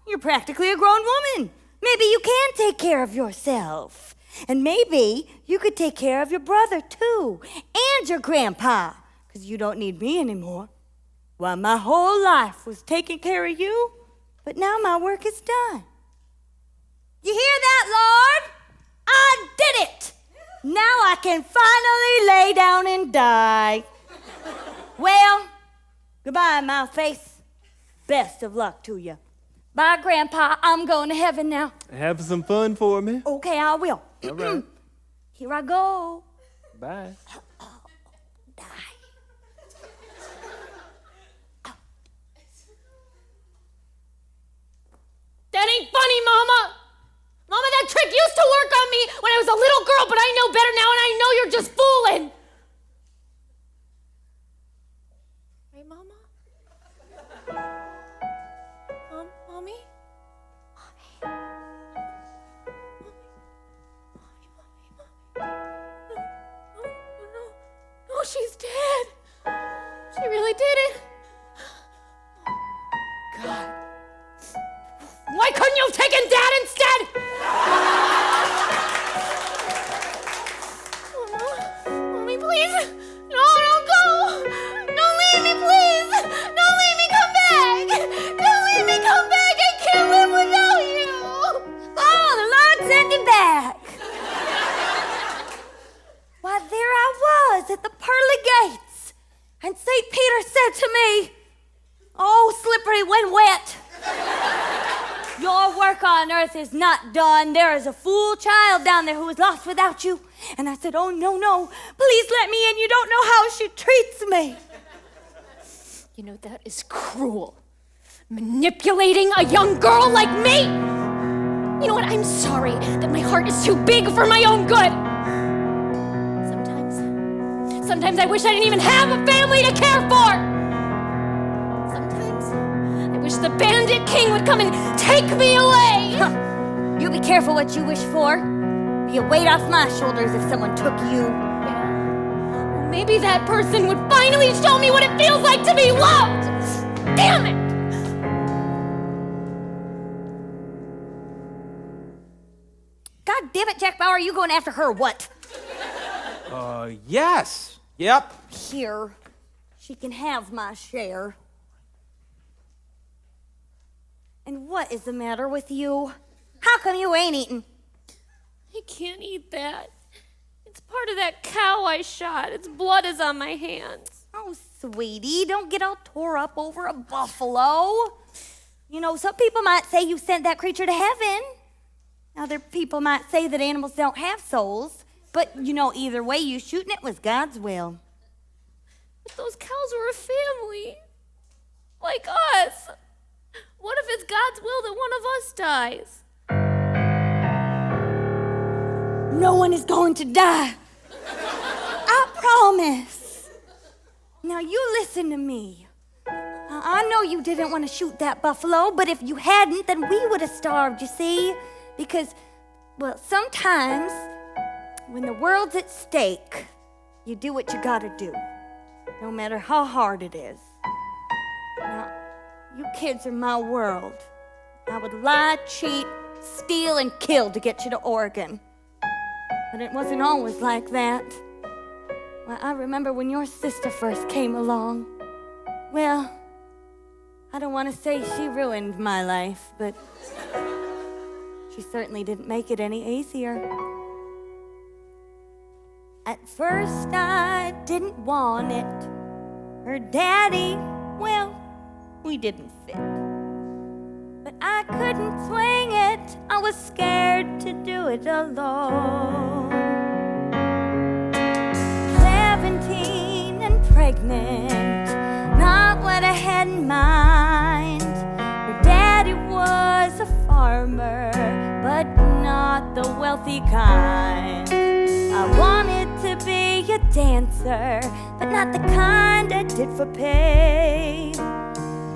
You're practically a grown woman. Maybe you can take care of yourself. And maybe you could take care of your brother, too. And your grandpa. Because you don't need me anymore. Well, my whole life was taking care of you. But now my work is done. You hear that, Lord? I did it! Now I can finally lay down and die. Well, goodbye, Mouthface. Best of luck to you. Bye, Grandpa. I'm going to heaven now.
Have some fun for me.
Okay, I will.
All right.
Here I go.
Bye.
Die.
That ain't funny, Mama! Mama, that trick used to work on me when I was a little girl, but I know better now, and I know you're just fooling! Right, Mama? Mommy? No, she's dead. She really did it. God. Why couldn't you have taken Dad instead? Oh, no. Mommy, please. No, don't go. Don't leave me, please. Don't leave me, come back. Don't leave me, come back. I can't live without you.
Oh, the Lord sent him back. Why, there I was at the pearly gates. And St. Peter said to me, "Oh, slippery when wet. Your work on earth is not done. There is a fool child down there who is lost without you." And I said, "Oh, no, please let me in. You don't know how she treats me."
You know, that is cruel. Manipulating a young girl like me. You know what? I'm sorry that my heart is too big for my own good. Sometimes I wish I didn't even have a family to care for. Sometimes I wish the Bandit King would come and take me away.
You be careful what you wish for. Be a weight off my shoulders if someone took you.
Yeah. Maybe that person would finally show me what it feels like to be loved. Damn it!
God damn it, Jack Bauer, are you going after her or what?
Yes. Yep.
Here, she can have my share. And what is the matter with you? How come you ain't eating?
I can't eat that. It's part of that cow I shot. Its blood is on my hands.
Oh, sweetie, don't get all tore up over a buffalo. You know, some people might say you sent that creature to heaven. Other people might say that animals don't have souls. But, you know, either way you shooting it was God's will.
But those cows were a family. Like us. What if it's God's will that one of us dies?
No one is going to die. I promise. Now you listen to me. I know you didn't want to shoot that buffalo, but if you hadn't, then we would have starved, you see? Because, well, sometimes when the world's at stake, you do what you gotta do, no matter how hard it is. Now, you kids are my world. I would lie, cheat, steal, and kill to get you to Oregon. But it wasn't always like that. Well, I remember when your sister first came along. Well, I don't want to say she ruined my life, but she certainly didn't make it any easier. At first, I didn't want it. Her daddy, well, we didn't fit. But I couldn't swing it. I was scared to do it alone. 17 and pregnant, not what I had in mind. Her daddy was a farmer, but not the wealthy kind. I wanted to be a dancer, but not the kind I did for pay.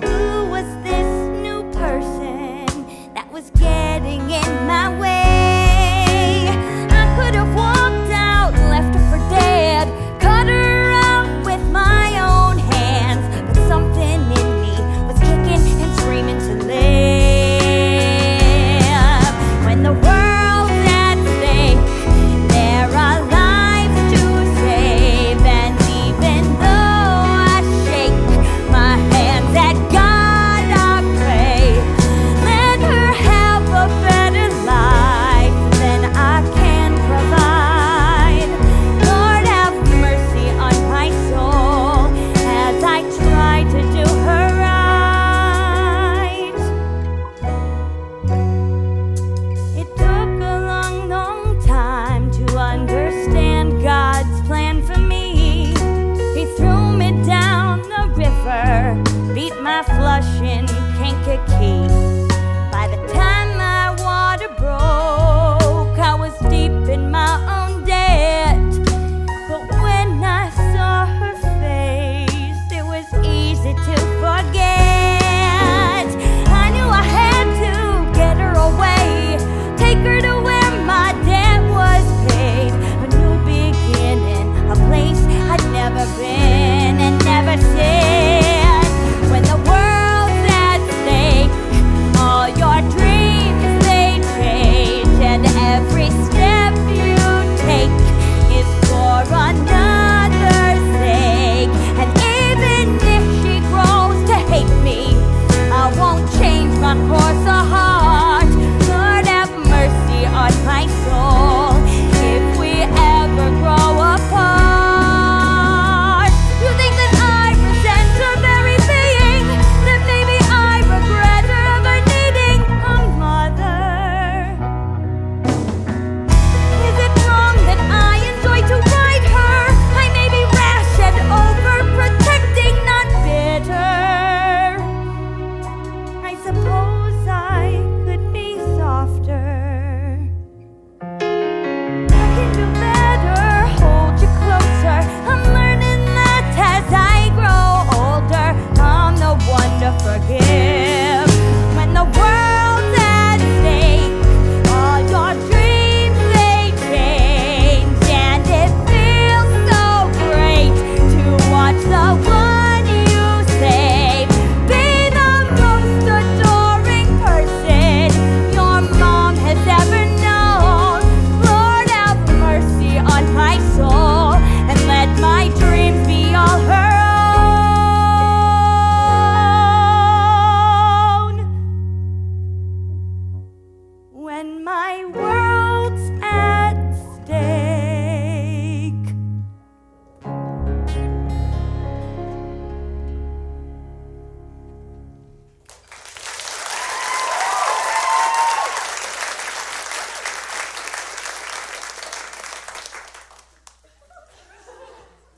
Who was this new person that was getting in my way? I could have walked out, left her for dead, cut her out with my own hands, but something in me was kicking and screaming to live. When the world's at stake, there are lives to save, and even though I shake my hands at God, I pray, let her have a better life.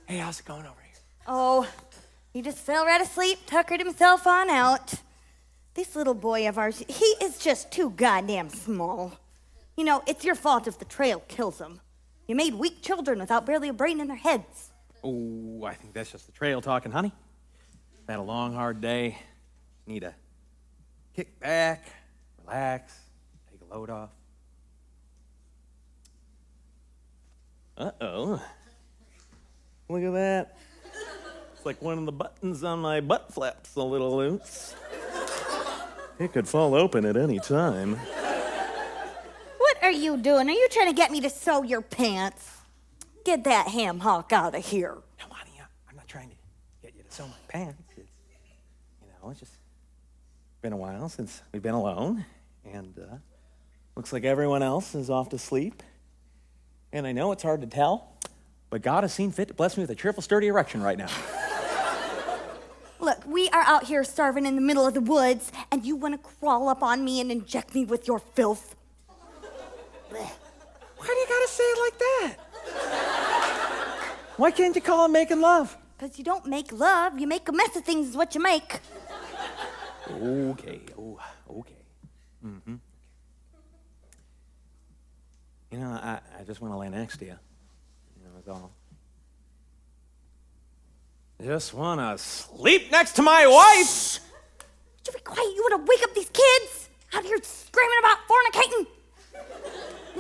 Hey, how's it going over here?
Oh, he just fell right asleep, tuckered himself on out. This little boy of ours, he is just too goddamn small. You know, it's your fault if the trail kills him. You made weak children without barely a brain in their heads.
Oh, I think that's just the trail talking, honey. I've had a long, hard day. Need to kick back, relax, take a load off. Uh-oh. Look at that. It's like one of the buttons on my butt flaps a little loose. It could fall open at any time.
What are you doing? Are you trying to get me to sew your pants? Get that ham hock out of here.
No, honey, I'm not trying to get you to sew my pants. It's just been a while since we've been alone, and looks like everyone else is off to sleep. And I know it's hard to tell, but God has seen fit to bless me with a cheerful, sturdy erection right now.
Look, we are out here starving in the middle of the woods, and you want to crawl up on me and inject me with your filth?
Why do you gotta say it like that? Why can't you call it making love?
Because you don't make love, you make a mess of things is what you make.
Okay, okay. Mm-hmm. You know, I just want to lay next to you. You know, that's all. Just want to sleep next to my wife!
Would you be quiet? You want to wake up these kids out here screaming about fornicating?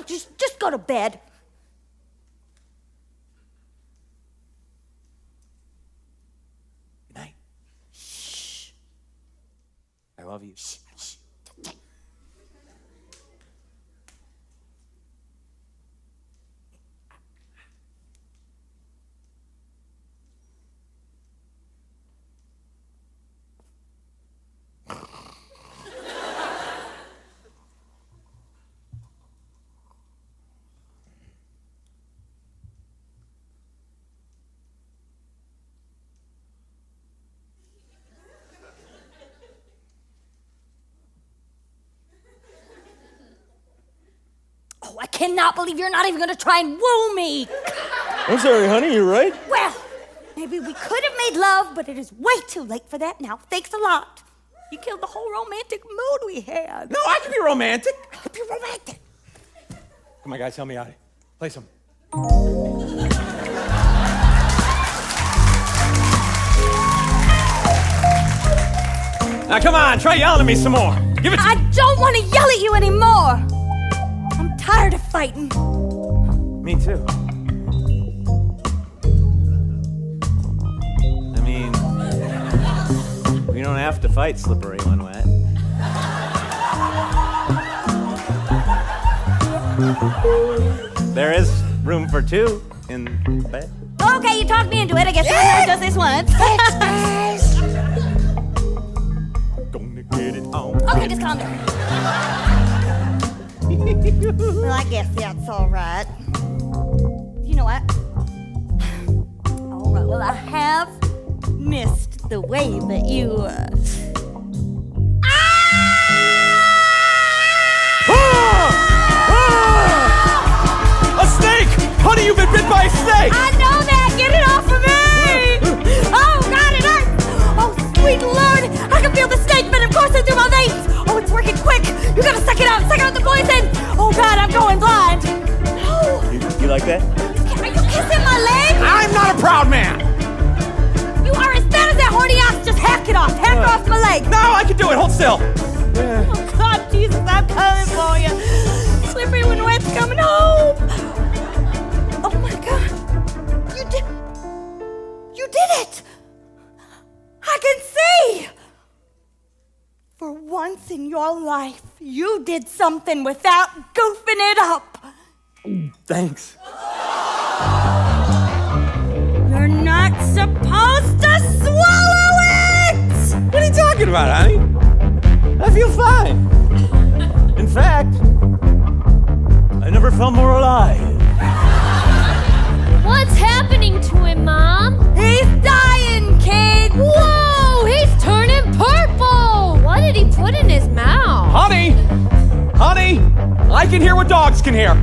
Just go to bed.
Good night. Shh. I love you. Shh.
I cannot believe you're not even going to try and woo me.
I'm sorry, honey, you're right.
Well, maybe we could have made love, but it is way too late for that now. Thanks a lot. You killed the whole romantic mood we had.
No, I can be romantic.
I could be romantic.
Come on, guys, help me out. Play some. Now, come on, try yelling at me some more. Give it.
I don't want to yell at you anymore. I'm tired of fighting.
Me too. I mean, we don't have to fight slippery when wet. There is room for two in the bed.
Okay, you talked me into it. I guess everyone does this once.
Gonna get it on.
Okay, just calm down. Well, I guess that's all right. You know what? All right, well, I have missed the way that you,
A snake! Honey, you've been bit by a snake!
I know that! Get it off of me! Oh, God, it hurts! Oh, sweet Lord! I can feel the snake venom coursing through my veins! Oh, it's working quick! You gotta suck it out! Suck out the poison! Oh, God, I'm going blind! No!
You like that?
Are you kissing my leg?
I'm not a proud man!
You are as bad as that horny ass! Just hack it off! Hack off my leg!
No, I can do it! Hold still!
Oh, God, Jesus, I'm coming for you! Slippery when wet's coming home! Oh, my God! You did it! I can see! For once in your life, you did something without goofing it up.
Thanks.
You're not supposed to swallow it!
What are you talking about, honey? I feel fine. In fact, I never felt more alive.
What's happening to him, Mom?
He's dying, kid!
Whoa, he's turning purple! What did he put in his mouth?
Honey! Honey! I can hear what dogs can hear.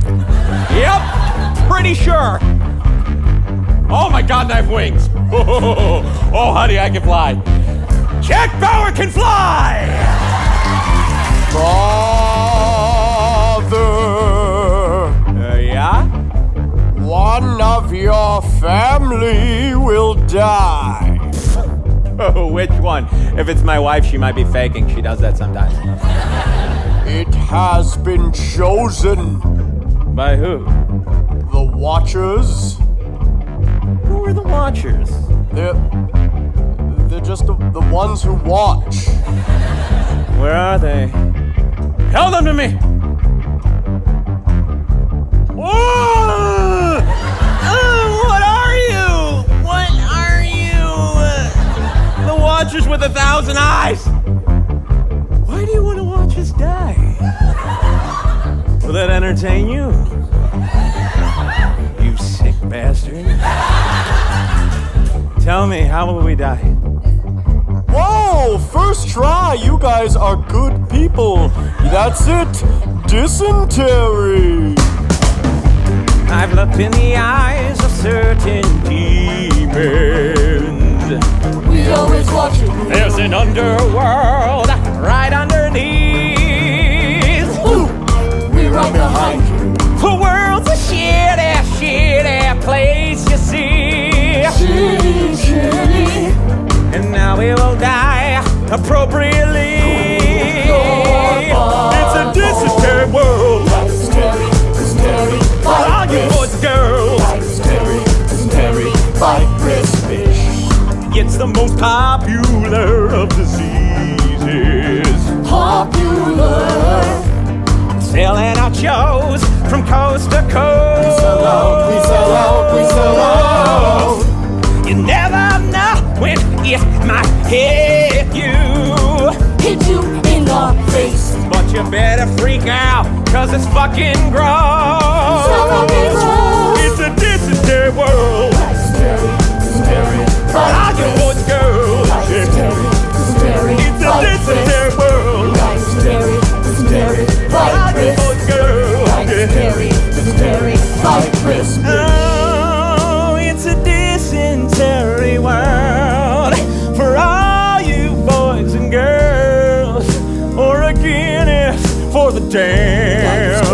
Yep, pretty sure. Oh my God, and I have wings. Oh, honey, I can fly. Jack Bauer can fly!
Father,
Yeah?
one of your family will die.
Oh, which one? If it's my wife, she might be faking. She does that sometimes.
It has been chosen.
By who?
The Watchers.
Who are the Watchers?
They're just the ones who watch.
Where are they? Tell them to me! Oh! What are you? What are you? The Watchers with 1,000 eyes! Why do you want to watch us die? Will that entertain you? You sick bastard. Tell me, how will we die?
Whoa, first try. You guys are good people. That's it. Dysentery.
I've looked in the eyes of certain demons.
We always watch you.
There's an underworld right underneath.
We're right behind you.
The world's a shitty place, you see.
Shitty.
And now we will die appropriately. It's a dysentery world.
Dysentery.
For all you boys and girls.
Dysentery. Virus fish.
It's the most popular of diseases.
Popular.
Selling out shows from coast to coast.
We sell out.
You never know when it might hit you.
Hit you in the face.
But you better freak out, cause it's fucking gross. It's a dysentery world.
Dysentery.
For all you boys and girls. It's a dysentery world.
Dysentery.
For all you boys and girls.
Dysentery. Virus.
Oh, it's a dysentery world for all you boys and girls, or a Guinness for the damned.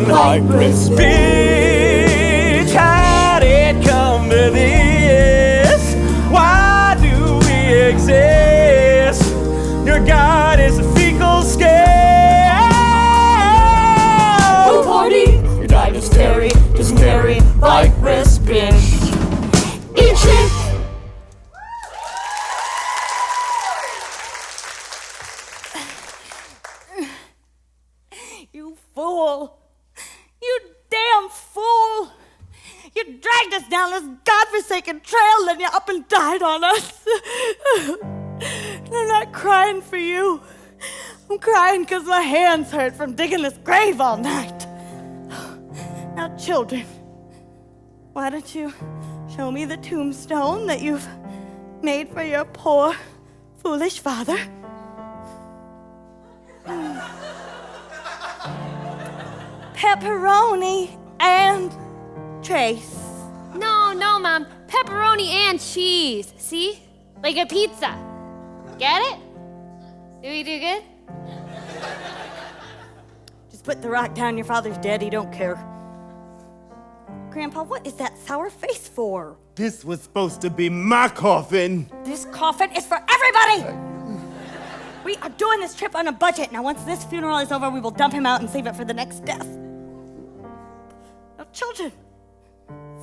Virus.
Bitch, how'd it come to this? Why do we exist? Your God is a fecal scale.
No party. You die dysentery. Virus bitch. Eat shit.
You fool! You damn fool! You dragged us down this godforsaken trail, then you up and died on us. I'm not crying for you. I'm crying because my hands hurt from digging this grave all night. Now, children, why don't you show me the tombstone that you've made for your poor, foolish father? Pepperoni and Trace.
No, Mom. Pepperoni and cheese. See? Like a pizza. Get it? Do we do good?
Just put the rock down. Your father's dead. He don't care. Grandpa, what is that sour face for?
This was supposed to be my coffin.
This coffin is for everybody! We are doing this trip on a budget. Now, once this funeral is over, we will dump him out and save it for the next death. Now, children,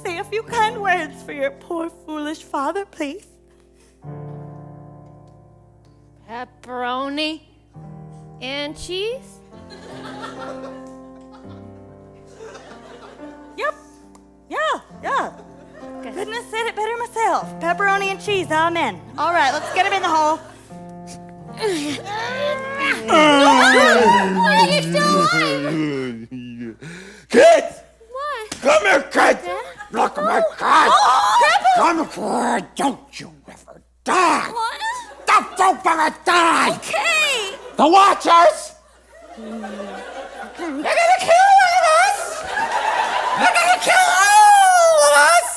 say a few kind words for your poor, foolish father, please.
Pepperoni and cheese?
Yep. Yeah.
Good.
Couldn't have said it better myself. Pepperoni and cheese, amen. All right, let's get him in the hole.
What are you still alive?
Kids!
What?
Come here, kids!
Dad?
Look at my kids! Come here! Don't you ever die!
What?
Don't you ever die!
Okay.
The Watchers! They're gonna kill all of us! They're gonna kill all of us!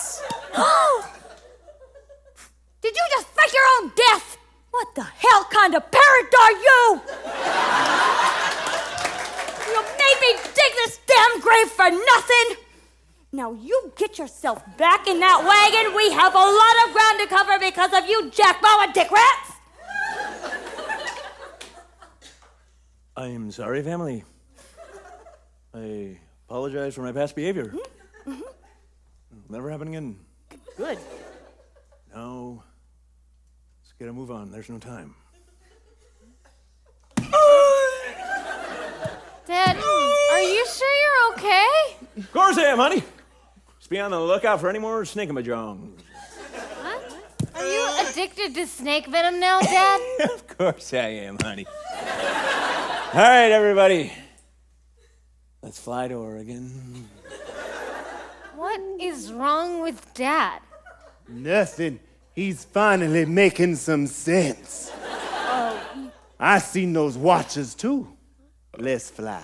for nothing. Now you get yourself back in that wagon. We have a lot of ground to cover because of you jackbauer dick rats.
I am sorry, family. I apologize for my past behavior. It'll never happen again.
Good.
Now, let's get a move on. There's no time.
Dad, are you sure you're okay?
Of course I am, honey. Just be on the lookout for any more snake-a-majongs.
What? Are you addicted to snake venom now, Dad?
Of course I am, honey. All right, everybody. Let's fly to Oregon.
What is wrong with Dad?
Nothing. He's finally making some sense. I seen those watches too. Let's fly.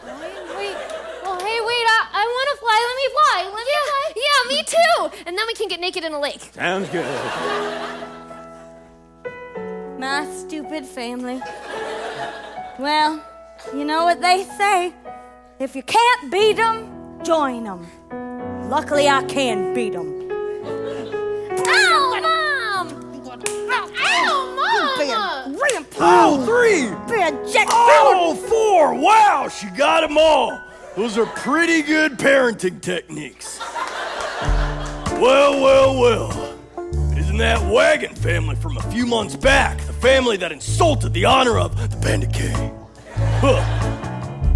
Wait. Well, hey, wait. I want to fly. Let me fly. Yeah, me too.
And then we can get naked in a lake.
Sounds good.
My stupid family. Well, you know what they say. If you can't beat 'em, join 'em. Luckily, I can beat 'em.
Ow, Mom! Ow, Mom!
Oh, 3!
Bad Jack
Oh, 4! Wow, she got them all. Those are pretty good parenting techniques. Well. Isn't that wagon family from a few months back the family that insulted the honor of the Bandit King? Huh.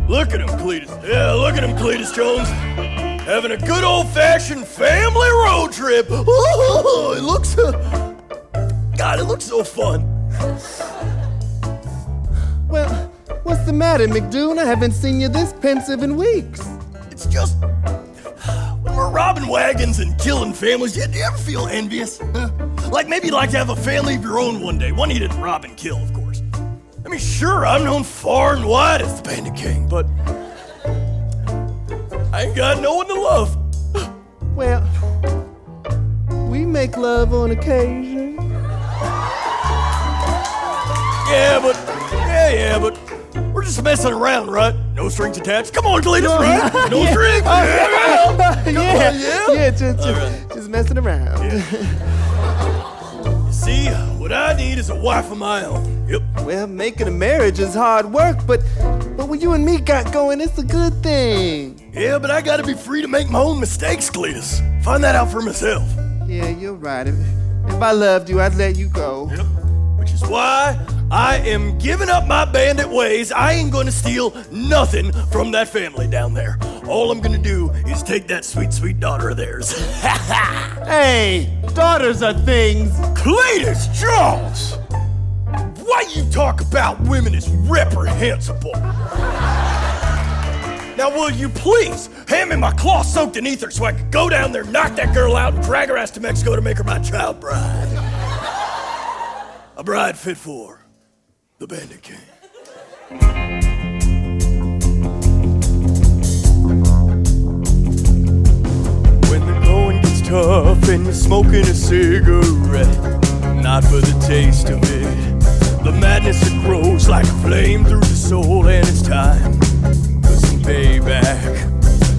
Look at him, Cletus. Yeah, look at him, Cletus Jones. Having a good old-fashioned family road trip. Ooh, it looks so fun.
Well, what's the matter, McDoon? I haven't seen you this pensive in weeks.
It's just, when we're robbing wagons and killing families, do you ever feel envious? Huh? Like maybe you'd like to have a family of your own one day. One you didn't rob and kill, of course. I mean, sure, I'm known far and wide as the Bandit King, but I ain't got no one to love.
Well, we make love on occasion.
Yeah, but we're just messing around, right? No strings attached. Come on, Cletus, right? No strings.
Yeah, just messing around.
Yeah. See, what I need is a wife of my own. Yep.
Well, making a marriage is hard work, but what you and me got going, it's a good thing.
Yeah, but I gotta be free to make my own mistakes, Cletus. Find that out for myself.
Yeah, you're right. If I loved you, I'd let you go.
Yep. Which is why I am giving up my bandit ways. I ain't gonna steal nothing from that family down there. All I'm gonna do is take that sweet, sweet daughter of theirs.
Hey, daughters are things.
Cletus Jones! Why you talk about women is reprehensible. Now will you please hand me my cloth soaked in ether so I can go down there, knock that girl out, and drag her ass to Mexico to make her my child bride. A bride fit for the Bandit King. When the going gets tough and you're smoking a cigarette, not for the taste of it, the madness that grows like a flame through the soul, and it's time for some payback.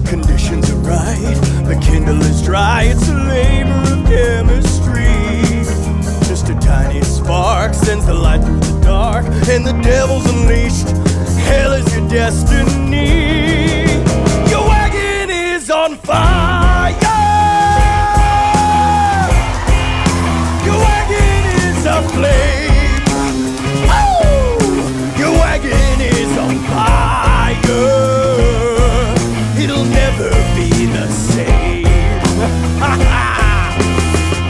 Conditions are right, the kindle is dry, it's a labor of chemistry. Just a tiny spark sends the light through the dark, and the devil's unleashed. Hell is your destiny. Your wagon is on fire. Your wagon is aflame. Oh, your wagon is on fire. It'll never be the same.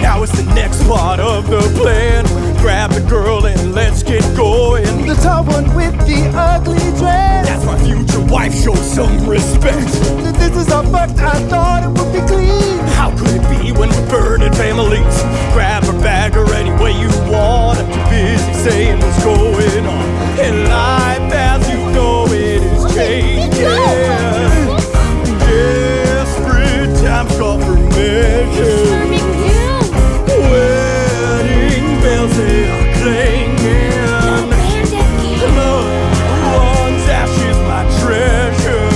Now it's the next part of the plan. Grab the girl and let's get going.
The tall one with the ugly dress.
That's my future wife, show some respect.
This is how fucked I thought it would be clean.
How could it be when we're burning families? Grab her bag or any way you want. I'm too busy saying what's going on. And life as you know it is changing. Desperate times call for measure. Wedding bells they are clanging. Loved ones, ashes my treasure.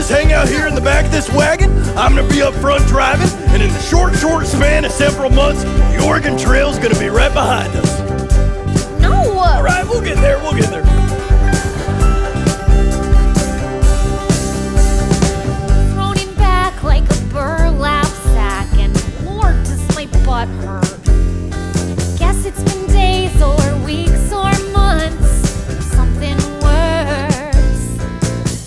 just hang out here in the back of this wagon. I'm gonna be up front driving, and in the short span of several months, the Oregon Trail's gonna be right behind us.
No!
All right, we'll get there.
Thrown him back like a burlap sack, and Lord, does my butt hurt. Guess it's been days or weeks or months, or something worse.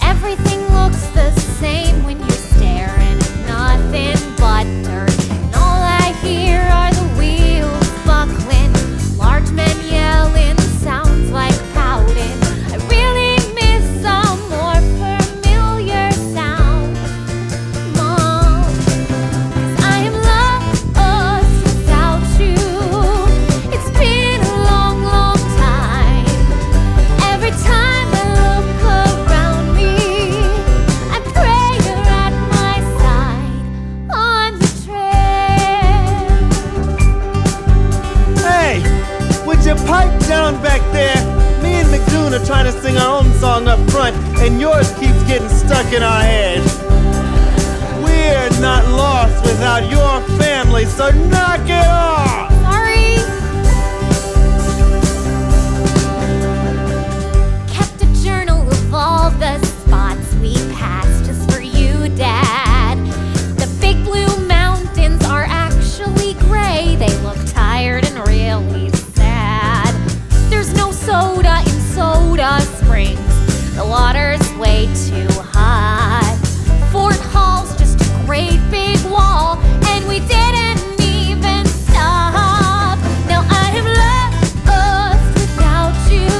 Everything looks the same when you're staring at nothing but dirt. And all I hear are the wheels buckling, large men yelling, sounds like pouting. I really miss some more familiar sound, Mom, 'cause I am lost without you. It's been a long, long time. Every time I look around me, I pray you're at my side on the trail.
Hey, would you pipe down back there? Me and McDoon are trying to sing our own song up front, and yours keeps getting stuck in our head. We're not lost without your family, so knock it off!
Sorry. Kept a journal of all the spots we passed just for you, Dad. The big blue mountains are actually gray. They look tired and really sad. There's no soda in Soda Springs. The water's way too hot. Fort Hall's just a great big wall, and we didn't even stop. Now I am lost without you.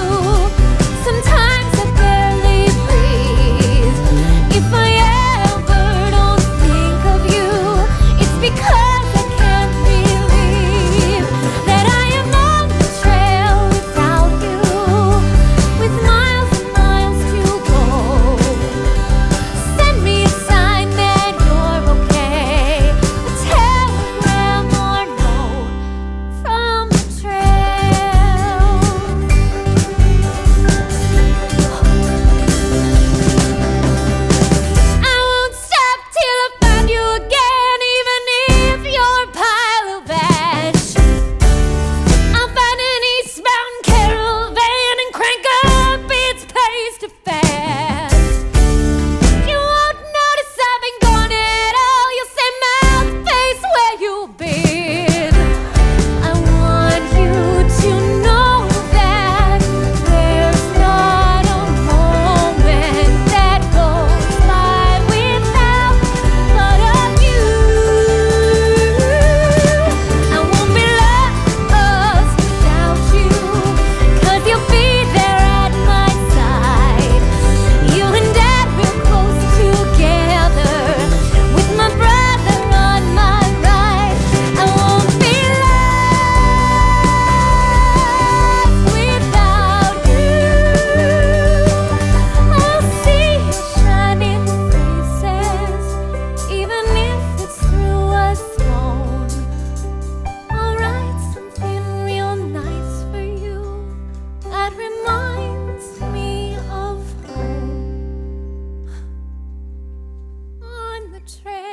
Sometimes I barely breathe. If I ever don't think of you, it's because I can't believe that I am on the trail without you, with miles and miles to go. Send me a sign that you're okay, a telegram or note from the trail. I won't stop till I find you again, even if you're a pile of ash. I'll find an eastbound caravan and crank up its pace to fast. You won't notice I've been gone at all. You'll say, mouth face, where you been? I want you to know that there's not a moment that goes by without thought of you. I won't be lost without you, 'cause you'll be there at my side. You and Dad real close together, with my brother on my right. I won't be lost without you. I'll see your shining faces, even if it's through a phone. I'll write something real nice for you that reminds me of home on the trail.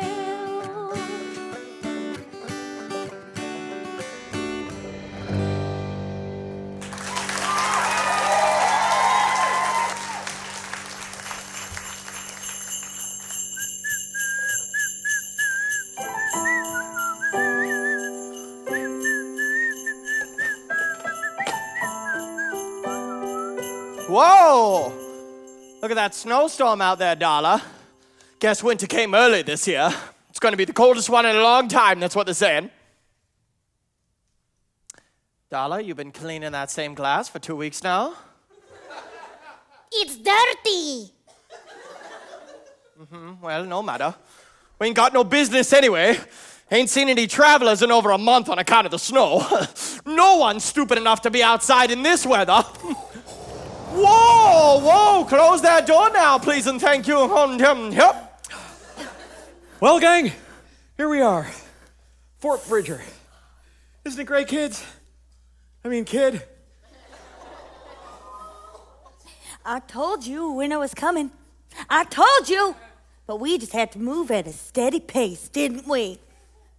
Whoa! Look at that snowstorm out there, Darla. Guess winter came early this year. It's going to be the coldest one in a long time, that's what they're saying. Darla, you've been cleaning that same glass for 2 weeks now?
It's dirty.
Well, no matter. We ain't got no business anyway. Ain't seen any travelers in over a month on account of the snow. No one's stupid enough to be outside in this weather. Whoa, close that door now, please and thank you. Yep.
Well, gang, here we are. Fort Bridger. Isn't it great, kids? I mean, kid.
I told you winter was coming. I told you. But we just had to move at a steady pace, didn't we?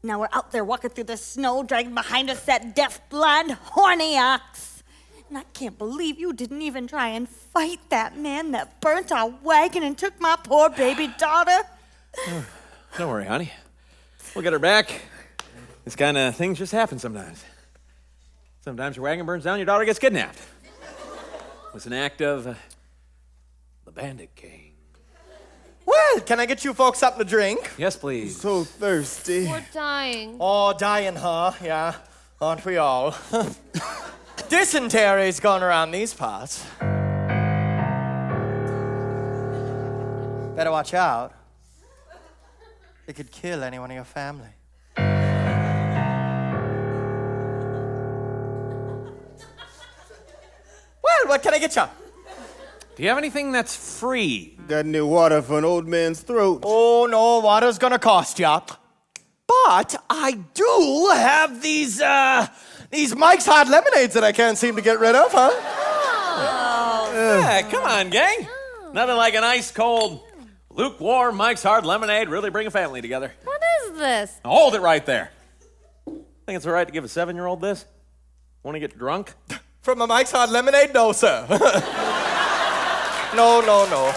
Now we're out there walking through the snow, dragging behind us that deaf-blind, horny ox. And I can't believe you didn't even try and fight that man that burnt our wagon and took my poor baby daughter.
Don't worry, honey. We'll get her back. This kind of things just happen sometimes. Sometimes your wagon burns down, your daughter gets kidnapped. It was an act of the bandit gang.
Well, can I get you folks something to drink?
Yes, please.
So thirsty.
We're dying.
Oh, dying, huh? Yeah, aren't we all? Dysentery's gone around these parts. Better watch out. It could kill anyone in your family. Well, what can I get you?
Do you have anything that's free?
Got any water for an old man's throat?
Oh, no, water's gonna cost ya. But I do have these Mike's Hard Lemonades that I can't seem to get rid of, huh?
Yeah, come on, gang. Nothing like an ice cold, lukewarm Mike's Hard Lemonade really bring a family together.
What is this?
Now, hold it right there. Think it's all right to give a 7-year-old this? Want to get drunk?
From a Mike's Hard Lemonade? No, sir. No. No.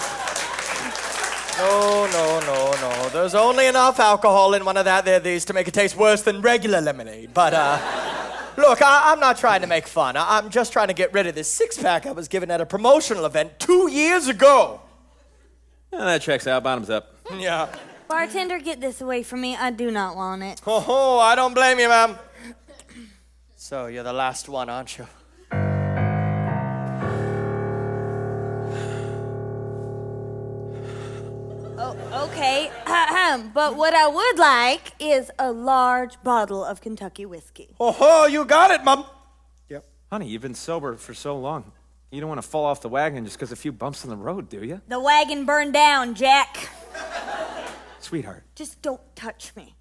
There's only enough alcohol in one of these to make it taste worse than regular lemonade. But, look, I'm not trying to make fun. I'm just trying to get rid of this six-pack I was given at a promotional event 2 years ago.
Yeah, that checks out. Bottoms up.
Yeah.
Bartender, get this away from me. I do not want it.
Oh, I don't blame you, ma'am. So, you're the last one, aren't you?
Okay, but what I would like is a large bottle of Kentucky whiskey.
Oh, you got it, Mom. Yep.
Honey, you've been sober for so long. You don't want to fall off the wagon just because a few bumps in the road, do you?
The wagon burned down, Jack.
Sweetheart.
Just don't touch me.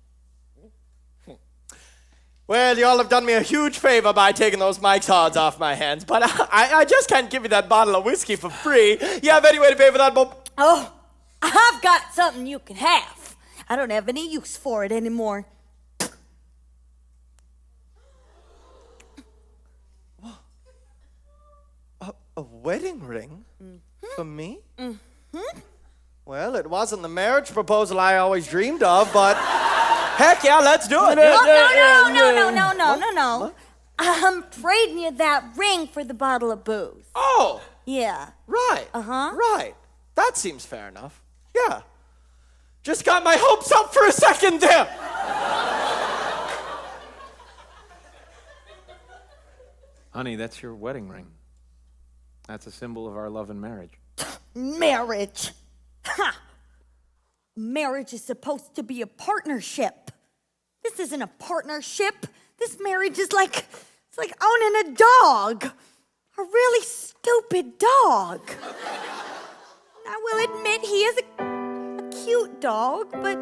Well, y'all have done me a huge favor by taking those Mike's Hards off my hands, but I just can't give you that bottle of whiskey for free. You have any way to pay for that, Bob?
Oh, I've got something you can have. I don't have any use for it anymore.
A wedding ring? For me? Well, it wasn't the marriage proposal I always dreamed of, but heck yeah, let's do it.
No. I'm trading you that ring for the bottle of booze.
Oh,
Yeah.
right.
Uh-huh.
Right. That seems fair enough. Yeah. Just got my hopes up for a second there.
Honey, that's your wedding ring. That's a symbol of our love and marriage.
Marriage. Ha! Marriage is supposed to be a partnership. This isn't a partnership. This marriage is like owning a dog. A really stupid dog. I will admit he is a cute dog, but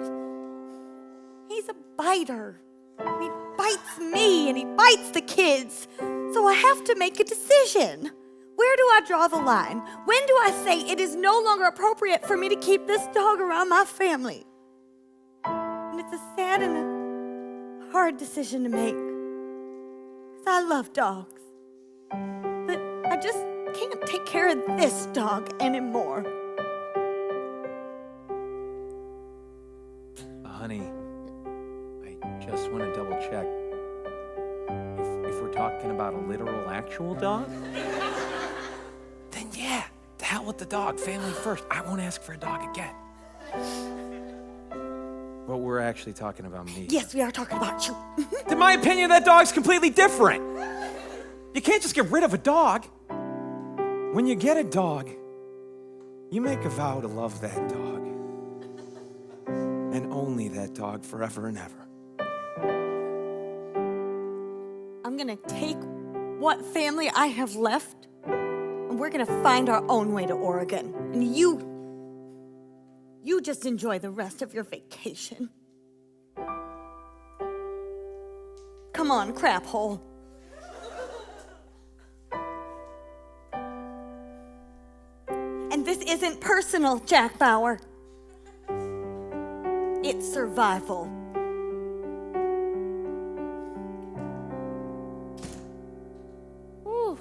he's a biter. He bites me and he bites the kids. So I have to make a decision. Where do I draw the line? When do I say it is no longer appropriate for me to keep this dog around my family? And it's a sad and a hard decision to make. Because I love dogs. But I just can't take care of this dog anymore.
Honey, I just want to double check. If we're talking about a literal, actual dog, then yeah, to hell with the dog, family first. I won't ask for a dog again. But we're actually talking about me.
Yes, we are talking about you.
In my opinion, that dog's completely different. You can't just get rid of a dog. When you get a dog, you make a vow to love that dog. And only that dog forever and ever.
I'm gonna take what family I have left, and we're gonna find our own way to Oregon. And you just enjoy the rest of your vacation. Come on, crap hole. And this isn't personal, Jack Bauer.
It's survival.
Ooh.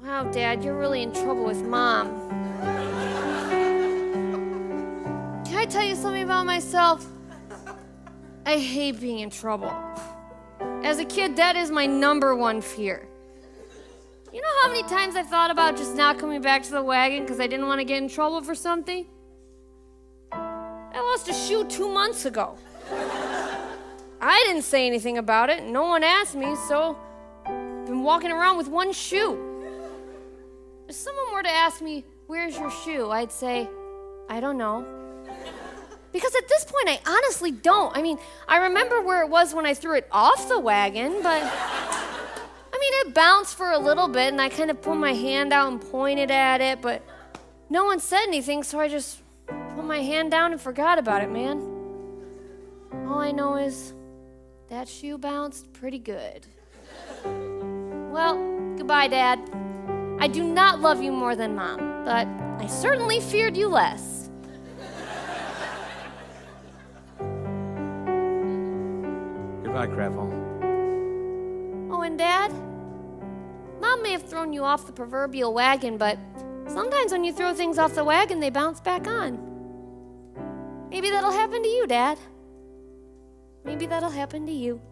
Wow, Dad, you're really in trouble with Mom. Can I tell you something about myself? I hate being in trouble. As a kid, that is my #1 fear. You know how many times I've thought about just not coming back to the wagon because I didn't want to get in trouble for something? I lost a shoe 2 months ago. I didn't say anything about it. No one asked me, so I've been walking around with one shoe. If someone were to ask me, "Where's your shoe?" I'd say, "I don't know." Because at this point, I honestly don't. I mean, I remember where it was when I threw it off the wagon, but it bounced for a little bit, and I kind of put my hand out and pointed at it, but no one said anything, so I just put my hand down and forgot about it, man. All I know is that shoe bounced pretty good. Well, goodbye, Dad. I do not love you more than Mom, but I certainly feared you less.
Goodbye, Crapple.
Oh, and Dad? Mom may have thrown you off the proverbial wagon, but sometimes when you throw things off the wagon, they bounce back on. Maybe that'll happen to you, Dad. Maybe that'll happen to you.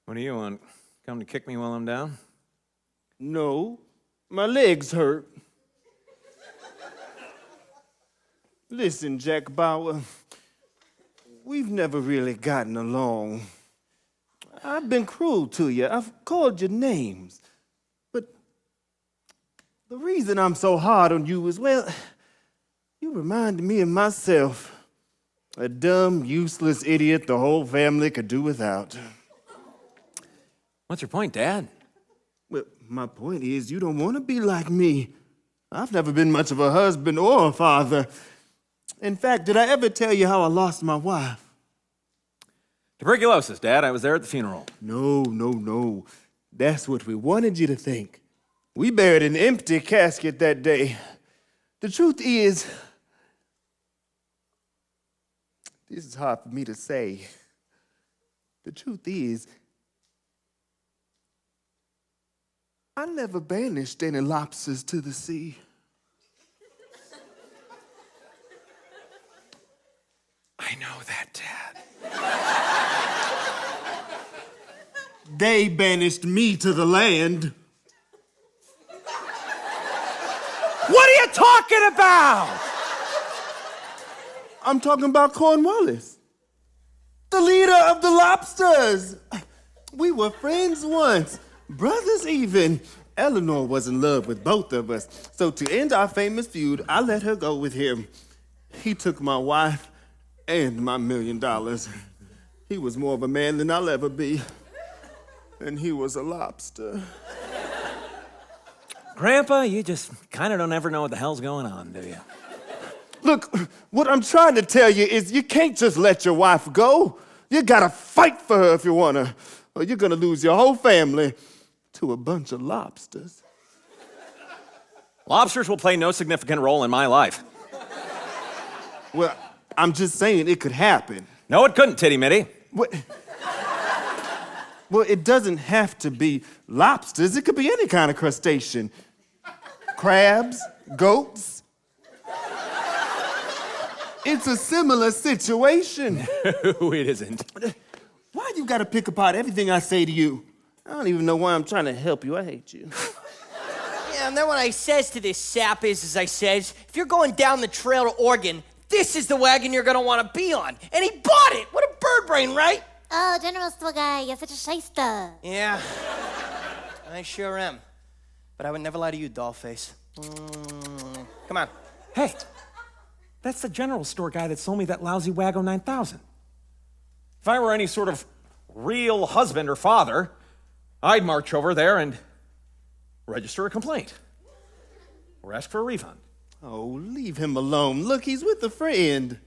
What do you want? Come to kick me while I'm down?
No, my legs hurt. Listen, Jack Bauer, we've never really gotten along. I've been cruel to you. I've called you names. But the reason I'm so hard on you is, well, you reminded me of myself. A dumb, useless idiot the whole family could do without.
What's your point, Dad?
Well, my point is you don't want to be like me. I've never been much of a husband or a father. In fact, did I ever tell you how I lost my wife?
Tuberculosis, Dad. I was there at the funeral.
No. That's what we wanted you to think. We buried an empty casket that day. The truth is, this is hard for me to say. The truth is, I never banished any lobsters to the sea.
I know that, Dad.
They banished me to the land.
What are you talking about?
I'm talking about Cornwallis, the leader of the lobsters. We were friends once, brothers even. Eleanor was in love with both of us, so to end our famous feud, I let her go with him. He took my wife and my $1 million. He was more of a man than I'll ever be. And he was a lobster.
Grandpa, you just kind of don't ever know what the hell's going on, do you?
Look, what I'm trying to tell you is you can't just let your wife go. You gotta fight for her if you want her, or you're gonna lose your whole family to a bunch of lobsters.
Lobsters will play no significant role in my life.
Well, I'm just saying it could happen.
No, it couldn't, Titty Mitty.
What? Well, it doesn't have to be lobsters. It could be any kind of crustacean. Crabs, goats. It's a similar situation.
No, it isn't.
Why you gotta pick apart everything I say to you? I don't even know why I'm trying to help you. I hate you.
Yeah, and then what I says to this sap is I says, if you're going down the trail to Oregon, this is the wagon you're gonna want to be on. And he bought it! What a bird brain, right?
Oh, General Store guy, you're such a shyster.
Yeah, I sure am. But I would never lie to you, dollface. Come on.
Hey, that's the general store guy that sold me that lousy Wago 9000. If I were any sort of real husband or father, I'd march over there and register a complaint or ask for a refund.
Oh, leave him alone. Look, he's with a friend.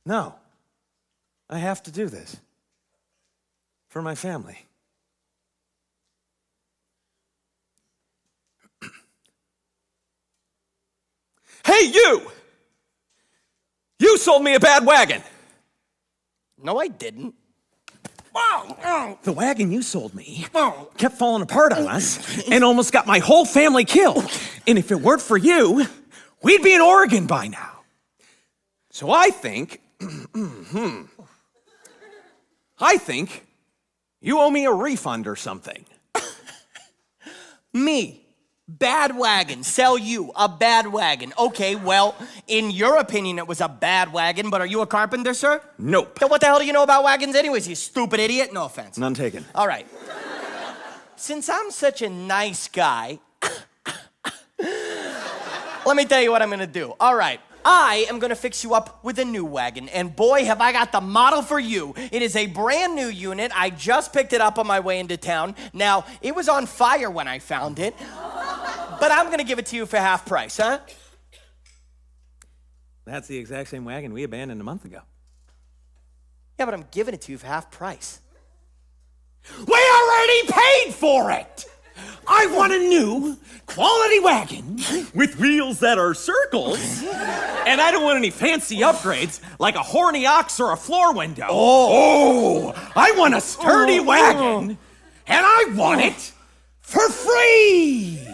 No, I have to do this for my family. Hey, you! You sold me a bad wagon.
No, I didn't.
The wagon you sold me kept falling apart on us and almost got my whole family killed. And if it weren't for you, we'd be in Oregon by now. So I think you owe me a refund or something.
Me. Bad wagon. Sell you a bad wagon. Okay, well, in your opinion, it was a bad wagon, but are you a carpenter, sir?
Nope.
Then what the hell do you know about wagons anyways, you stupid idiot? No offense.
None taken.
All right. Since I'm such a nice guy, let me tell you what I'm gonna do. All right. I am gonna fix you up with a new wagon, and boy, have I got the model for you. It is a brand new unit. I just picked it up on my way into town. Now, it was on fire when I found it, but I'm gonna give it to you for half price, huh?
That's the exact same wagon we abandoned a month ago.
Yeah, but I'm giving it to you for half price.
We already paid for it! I want a new, quality wagon with wheels that are circles, and I don't want any fancy upgrades like a horny ox or a floor window. Oh, I want a sturdy wagon, and I want it for free!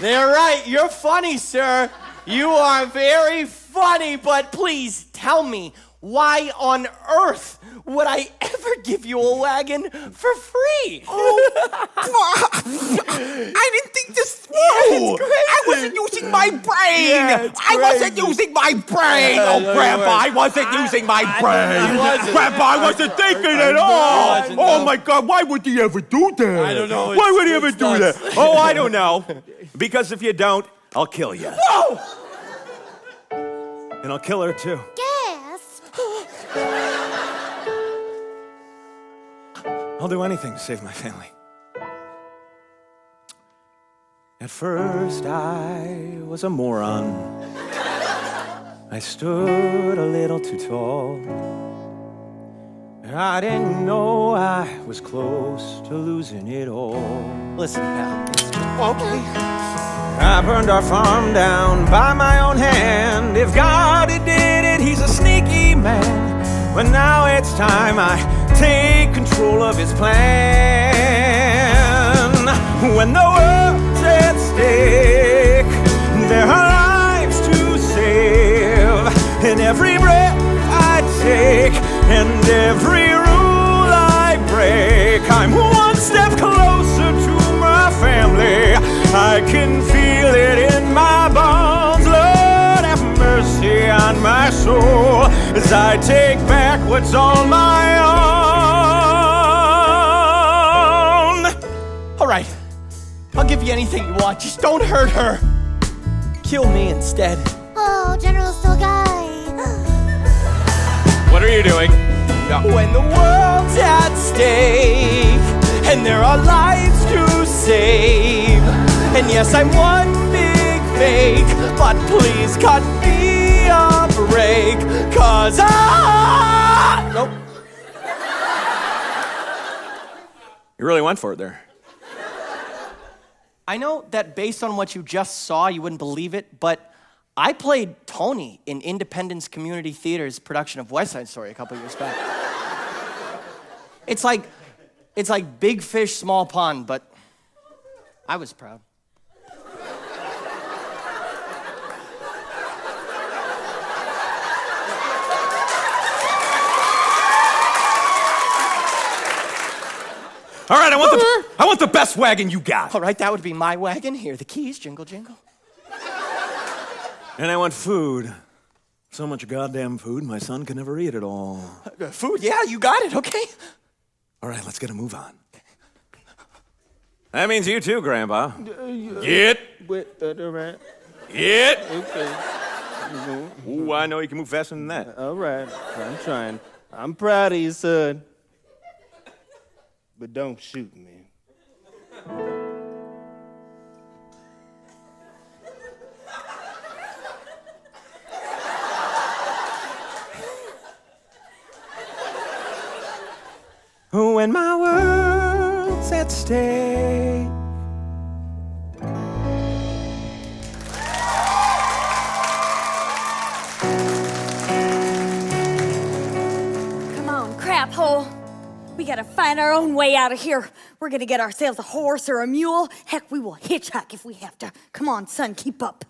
They're right. You're funny, sir. You are very funny, but please tell me, why on earth would I ever give you a wagon for free?
I didn't think this through. I wasn't using my brain. I wasn't using my brain. Oh, Grandpa, I wasn't using my brain. Grandpa, I wasn't thinking at all. Oh, my God, why would he ever do that?
I don't know.
Why would he ever do that? Oh, I don't know. Because if you don't, I'll kill you.
Whoa!
And I'll kill her, too.
Gas.
I'll do anything to save my family. At first, I was a moron. I stood a little too tall. I didn't know I was close to losing it all.
Listen, pal.
Okay. I burned our farm down by my own hand. If God had did it, he's a sneaky man. But now it's time I take control of his plan. When the world's at stake, there are lives to save. And every breath I take, and every rule I break, I'm one step closer to my family. I can feel it in my bones. Lord, have mercy on my soul as I take back what's all my own.
All right. I'll give you anything you want. Just don't hurt her. Kill me instead.
Oh, General Starkid.
What are you doing? No.
When the world's at stake and there are lives to save, and yes, I'm one big fake, but please cut me a break, 'cause Nope.
You really went for it there.
I know that based on what you just saw, you wouldn't believe it, but I played Tony in Independence Community Theater's production of West Side Story a couple years back. It's like big fish, small pond, but I was proud.
All right, I want the best wagon you got.
All right, that would be my wagon. Here, the keys, jingle, jingle.
And I want food. So much goddamn food, my son can never eat it all.
Food, yeah, you got it, okay?
All right, let's get a move on. That means you too, Grandpa. Get. Get.
Okay.
Ooh, I know you can move faster than that.
All right, I'm trying. I'm proud of you, son. But don't shoot me.
When my world
is at stake.
Come on, crap hole. We gotta find our own way out of here. We're gonna get ourselves a horse or a mule. Heck, we will hitchhike if we have to. Come on, son, keep up.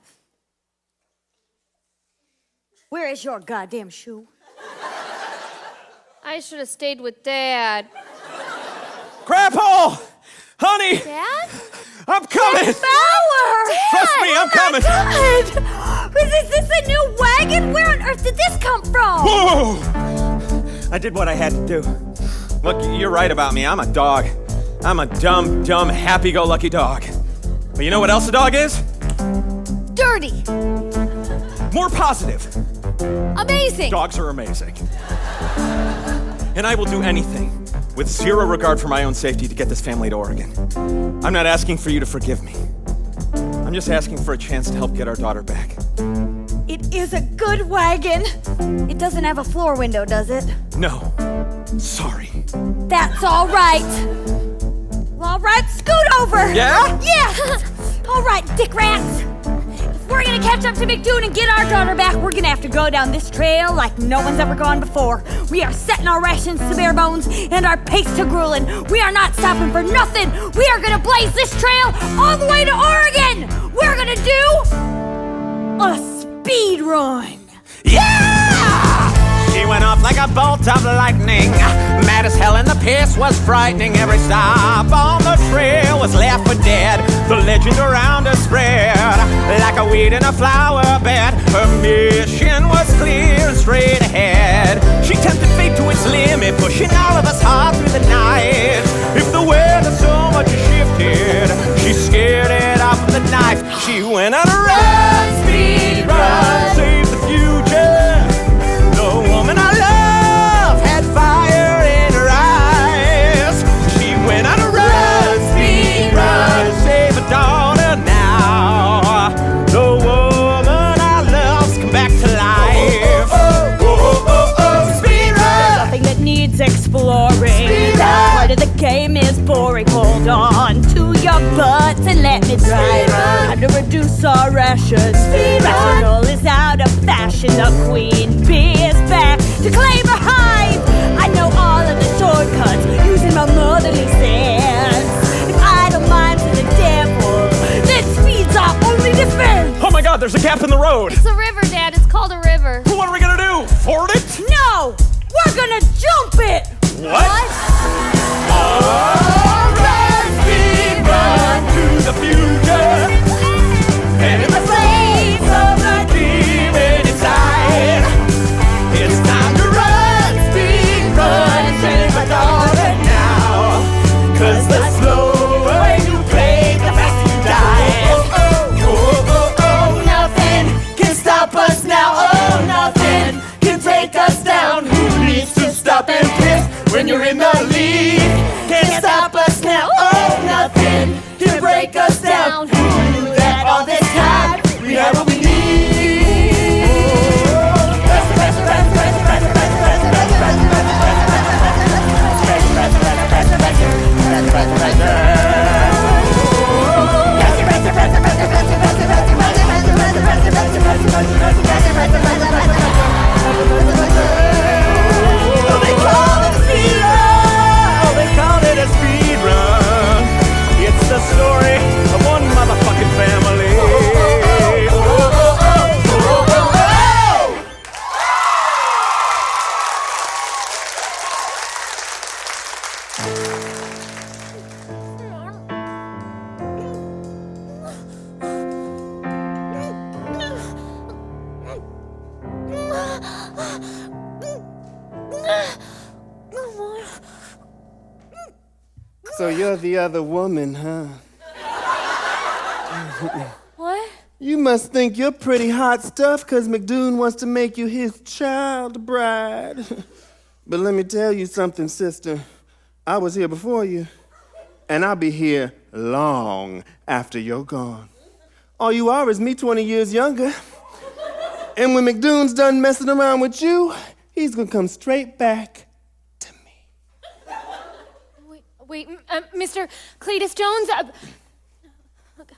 Where is your goddamn shoe?
I should have stayed with Dad.
Crap hole! Honey!
Dad?
I'm coming!
Bauer!
Trust me, I'm coming!
God! Is this a new wagon? Where on earth did this come from?
Whoa! I did what I had to do. Look, you're right about me. I'm a dog. I'm a dumb, happy-go-lucky dog. But you know what else a dog is?
Dirty.
More positive.
Amazing.
Dogs are amazing. And I will do anything with zero regard for my own safety to get this family to Oregon. I'm not asking for you to forgive me. I'm just asking for a chance to help get our daughter back.
It is a good wagon. It doesn't have a floor window, does it?
No. Sorry.
That's all right. All right, scoot over.
Yeah?
Yeah. All right, dick rats. If we're gonna catch up to McDoon and get our daughter back, we're gonna have to go down this trail like no one's ever gone before. We are setting our rations to bare bones and our pace to grueling. We are not stopping for nothing. We are gonna blaze this trail all the way to Oregon. We're gonna do a speed run.
Yeah! She went off like a bolt of lightning, mad as hell, and the pace was frightening. Every stop on the trail was left for dead. The legend around her spread like a weed in a flower bed. Her mission was clear and straight ahead. She tempted fate to its limit, pushing all of us hard through the night. If the weather so much shifted, she scared it off with a knife. She went on a run, speed run, save the future. The woman I love had fire in her eyes. She went on a run, speed run, save a daughter now. The woman I love's come back to life. Speed run.
There's nothing that needs exploring. That part of the game is boring. Hold on to your butts and let me drive. Time to reduce our rations. Rational is out of fashion. The queen bee is back to claim her hive. I know all of the shortcuts using my motherly sense. If idle minds are the devil, then speed's our only defense.
Oh my God, there's a gap in the road.
It's a river, Dad. It's called a river.
What are we gonna do? Ford it?
No, we're gonna jump it.
What? Speed run to the future. And in the flames of the demon inside, it's time to run, speed run, save my daughter now. 'Cause the slower you play, the faster you die. Nothing can stop us now. Oh, nothing can take us down. Who needs to stop and piss when you're in the lead? Can't stop us now. Oh, nothing can break us down. Who knew that all this time we have what we need? They call it a speed run. It's the story of one motherfucking family.
So you're the other woman, huh?
What?
You must think you're pretty hot stuff because McDoon wants to make you his child bride. But let me tell you something, sister. I was here before you, and I'll be here long after you're gone. All you are is me 20 years younger. And when McDoon's done messing around with you, he's gonna come straight back to me.
Wait, Mr. Cletus Jones, look,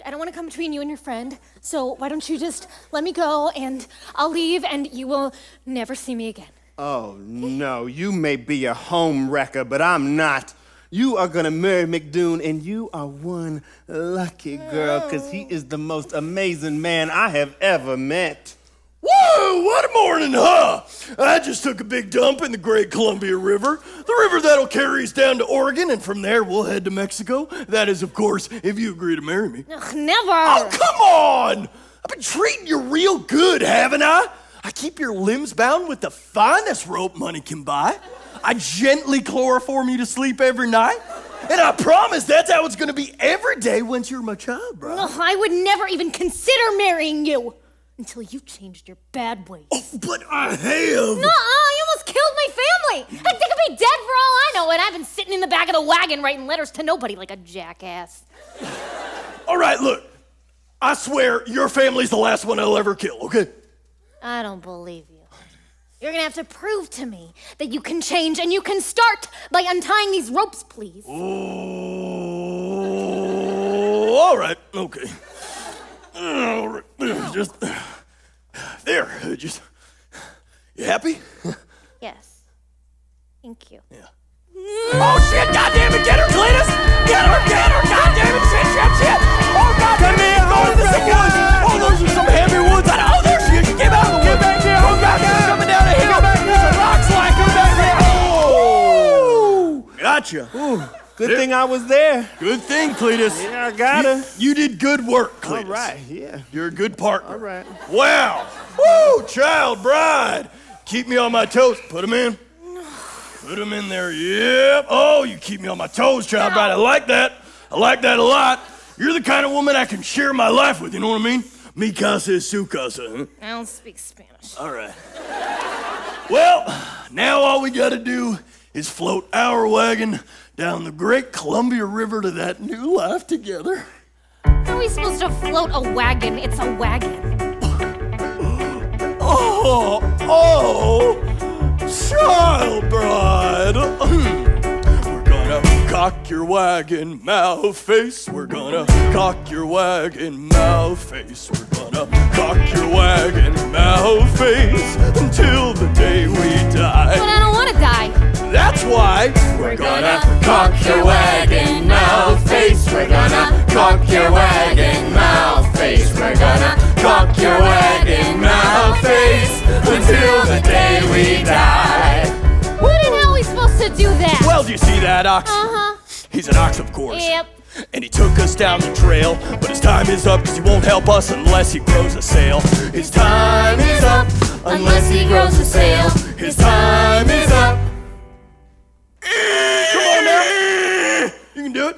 I don't want to come between you and your friend, so why don't you just let me go and I'll leave and you will never see me again.
Oh, no, you may be a home wrecker, but I'm not. You are gonna marry McDoon, and you are one lucky girl, because he is the most amazing man I have ever met.
Whoa, what a morning, huh? I just took a big dump in the Great Columbia River, the river that'll carry us down to Oregon, and from there we'll head to Mexico. That is, of course, if you agree to marry me.
Ugh, never!
Oh, come on! I've been treating you real good, haven't I? I keep your limbs bound with the finest rope money can buy. I gently chloroform you to sleep every night. And I promise that's how it's gonna be every day once you're my child, bro.
Ugh, I would never even consider marrying you until you changed your bad ways.
Oh, but I have.
Nuh-uh, you almost killed my family. Heck, they could be dead for all I know, and I've been sitting in the back of the wagon writing letters to nobody like a jackass.
All right, look. I swear your family's the last one I'll ever kill, okay?
I don't believe you. You're gonna have to prove to me that you can change, and you can start by untying these ropes, please.
Oh, all right, okay. All right, just there. Just you happy?
Yes. Thank you.
Yeah. Oh shit! Goddamn it! Get her, Cletus! Get her! Get her! Goddamn it! Shit! Shit! Shit! Oh goddamn it! Go to the woods! Oh, those are some heavy woods! Oh, there she is! Get out of the woods! Back here! Oh god! She's coming down a hill! There's a rock slide coming back there! Oh! Gotcha.
Ooh, good thing I was there.
Good thing, Cletus.
Yeah, I got her.
You did good work, Cletus.
All right, yeah.
You're a good partner.
All right.
Wow. Woo! Child bride. Keep me on my toes. Put them in. Put them in there. Yep. Oh, you keep me on my toes, child bride. I like that. I like that a lot. You're the kind of woman I can share my life with. You know what I mean? Mi casa es su casa. Huh?
I don't speak Spanish.
All right. Well, now all we got to do is float our wagon down the Great Columbia River to that new life together.
How are we supposed to float a wagon? It's a wagon.
Oh, child bride. We're gonna cock your wagon, mouth face. We're gonna cock your wagon, mouth face. We're gonna cock your wagon, mouth face until the day we die.
But I don't want to die.
That's why we're gonna cock your wagon, mouth face. We're gonna cock your wagon, mouth face. We're gonna cock your wagon, mouth face until the day we die.
When and how are we supposed to do that?
Well, do you see that ox?
Uh-huh.
He's an ox, of course.
Yep.
And he took us down the trail, but his time is up because he won't help us unless he grows a sail. His time is up unless he grows a sail. His time is up. Come on now. You can do it.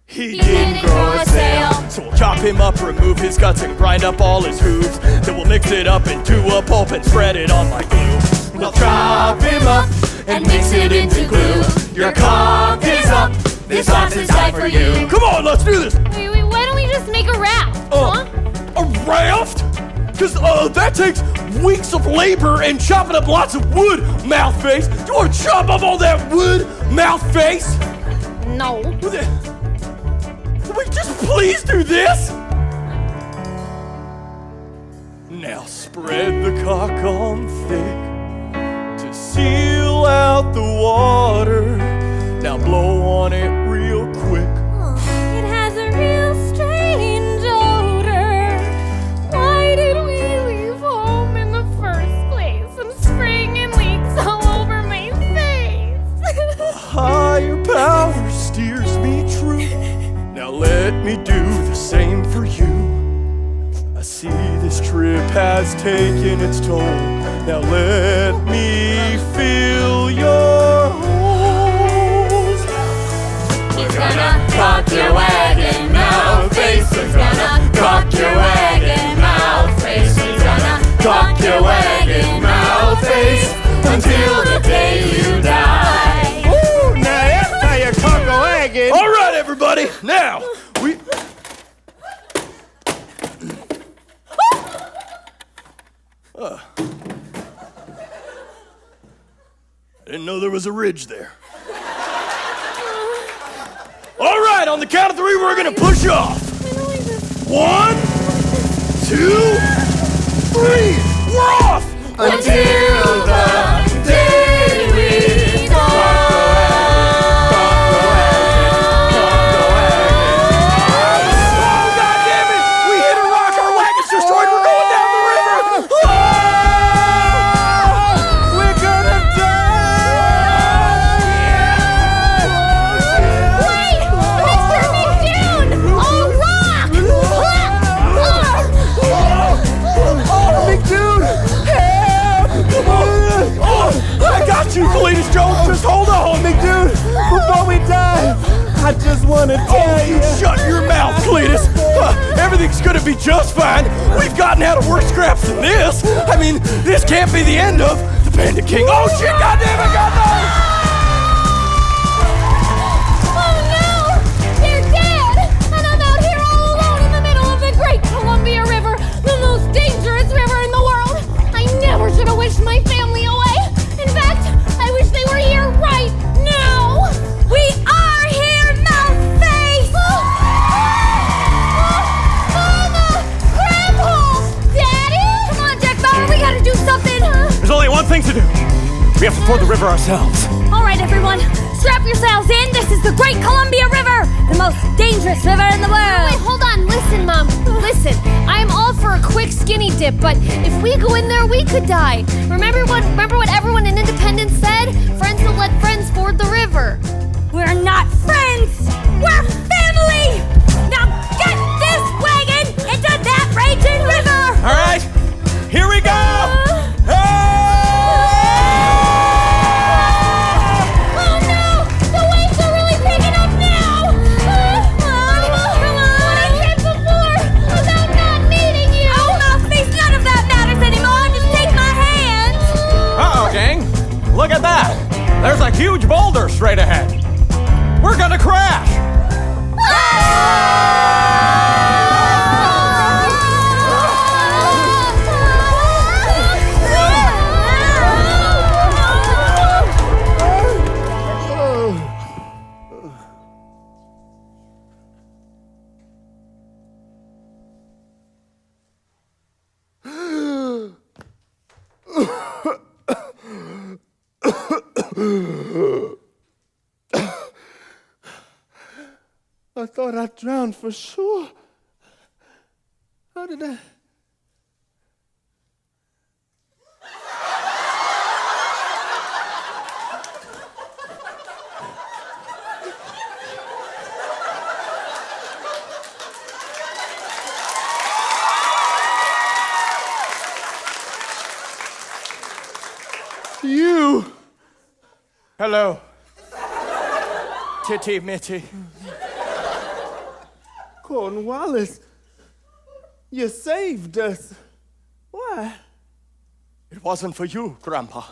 He didn't grow a sail. So we'll chop him up, remove his guts, and grind up all his hooves. Then we'll mix it up into a pulp and spread it on like glue. We'll chop him up and mix it into glue. Your cock is up. This ox is died for you. Come on, let's do this.
Wait, why don't we just make a raft? Huh?
A raft? Because that takes weeks of labor and chopping up lots of wood, mouth face. Do you want to chop up all that wood, mouth face?
No.
Can we just please do this? Now spread the cock on thick to seal out the water. Now blow on it real quick.
It has a real strange odor. Why did we leave home in the first place? I'm spraying leaks all over my face.
A higher power steers me true. Now let me do the same for you. I see this trip has taken its toll. Now let me fill your holes. We're gonna cock your wagon, mouth face. We're gonna cock your wagon, mouth face. We're gonna cock your wagon, mouth face until the day you die.
Ooh, now that's how you cock a wagon.
All right, everybody. Now we. I didn't Didn't know there was a ridge there. All right, on the count of 3, we're gonna push off. 1, 2, 3. We're off
Until the day we
Cletus Jones, just hold on.
McDoon, before we die, I just want to tell you.
Shut your mouth, Cletus. Everything's gonna be just fine. We've gotten out of worse scraps than this. I mean, this can't be the end of the Panda King. Oh shit, goddamn it, goddamn!
Oh no! They're dead! And I'm out here all alone in the middle of the Great Columbia River, the most dangerous river in the world. I never should have wished my family away. In fact, I wish they were here right now.
We are here, Mouthface!
Mama! Grandpa! Daddy!
Come on, Jack Bauer, we gotta do something!
There's only one thing to do. We have to ford the river ourselves.
All right, everyone, strap yourselves in. This is the Great Columbia River, the most dangerous river in the world.
Wait, hold on. Listen, Mom. Listen, I'm all for a quick skinny dip, but if we go in there, we could die. Remember what everyone in Independence said? Friends will let friends ford the river.
We're not friends. We're family. Now get this wagon into that raging river.
All right, here we go.
Oh no! The waves are really picking up now! What I said before about not meeting you!
Oh, Mouthface, none of that matters anymore. Just take my hand.
Uh-oh, gang. Look at that. There's a huge boulder straight ahead. We're gonna crash.
I thought I drowned for sure. How did I? You.
Hello. Titty Mitty.
Cornwallis, you saved us. Why?
It wasn't for you, Grandpa.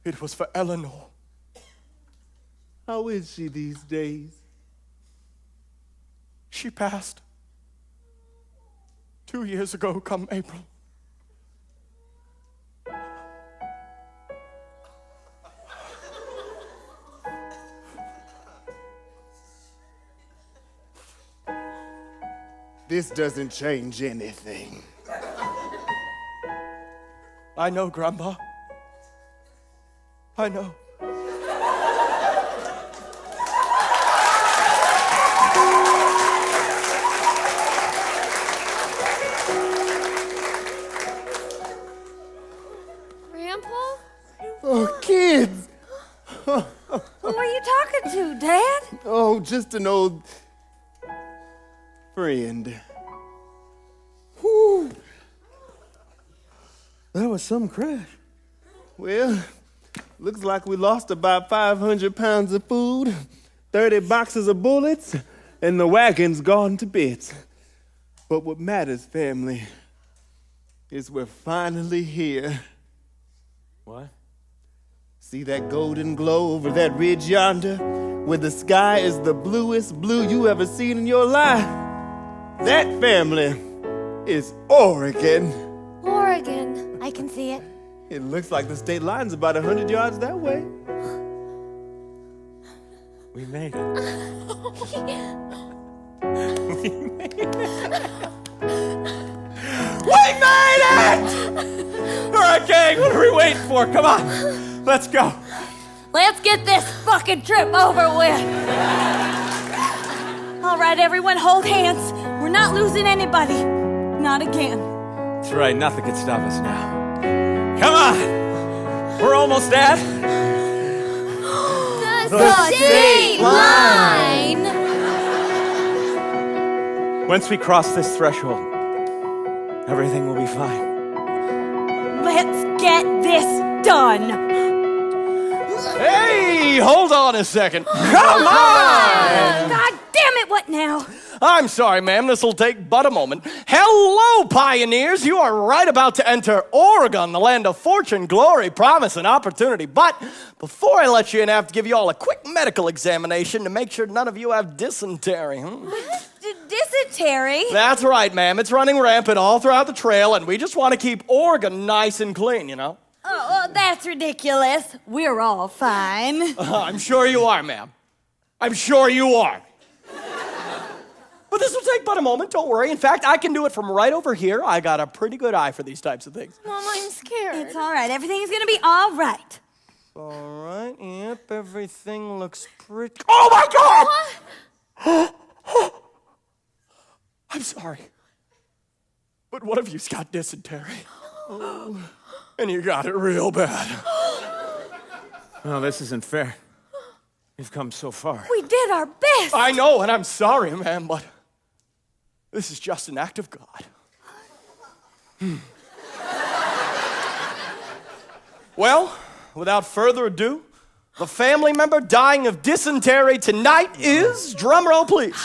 It was for Eleanor.
How is she these days?
She passed 2 years ago come April.
This doesn't change anything.
I know, Grandpa. I know.
Grandpa?
Oh, kids!
Who are you talking to, Dad?
Oh, just an old friend. Whew. That was some crash. Well, looks like we lost about 500 pounds of food, 30 boxes of bullets, and the wagon's gone to bits. But what matters, family, is we're finally here.
What?
See that golden glow over that ridge yonder, where the sky is the bluest blue you ever seen in your life? That, family, is Oregon.
Oregon.
I can see it.
It looks like the state line's about 100 yards that way.
We made it. We made it! All right, gang, what are we waiting for? Come on, let's go.
Let's get this fucking trip over with. All right, everyone, hold hands. We're not losing anybody. Not again.
That's right, nothing can stop us now. Come on, we're almost at
The state line.
Once we cross this threshold, everything will be fine.
Let's get this done.
Hey, hold on a second.
Come on!
God damn it, what now?
I'm sorry, ma'am. This will take but a moment. Hello, pioneers. You are right about to enter Oregon, the land of fortune, glory, promise, and opportunity. But before I let you in, I have to give you all a quick medical examination to make sure none of you have dysentery.
Dysentery?
That's right, ma'am. It's running rampant all throughout the trail, and we just want to keep Oregon nice and clean, you know?
Oh, that's ridiculous. We're all fine.
I'm sure you are, ma'am. I'm sure you are. But this will take but a moment, don't worry. In fact, I can do it from right over here. I got a pretty good eye for these types of things.
Mom, I'm scared.
It's all right. Everything's gonna be all right.
All right, yep, everything looks pretty... Oh, my God! I'm sorry. But one of you's got dysentery. And you got it real bad.
Oh, this isn't fair. We've come so far.
We did our best.
I know, and I'm sorry, ma'am, but this is just an act of God. Well, without further ado, the family member dying of dysentery tonight is, drumroll please,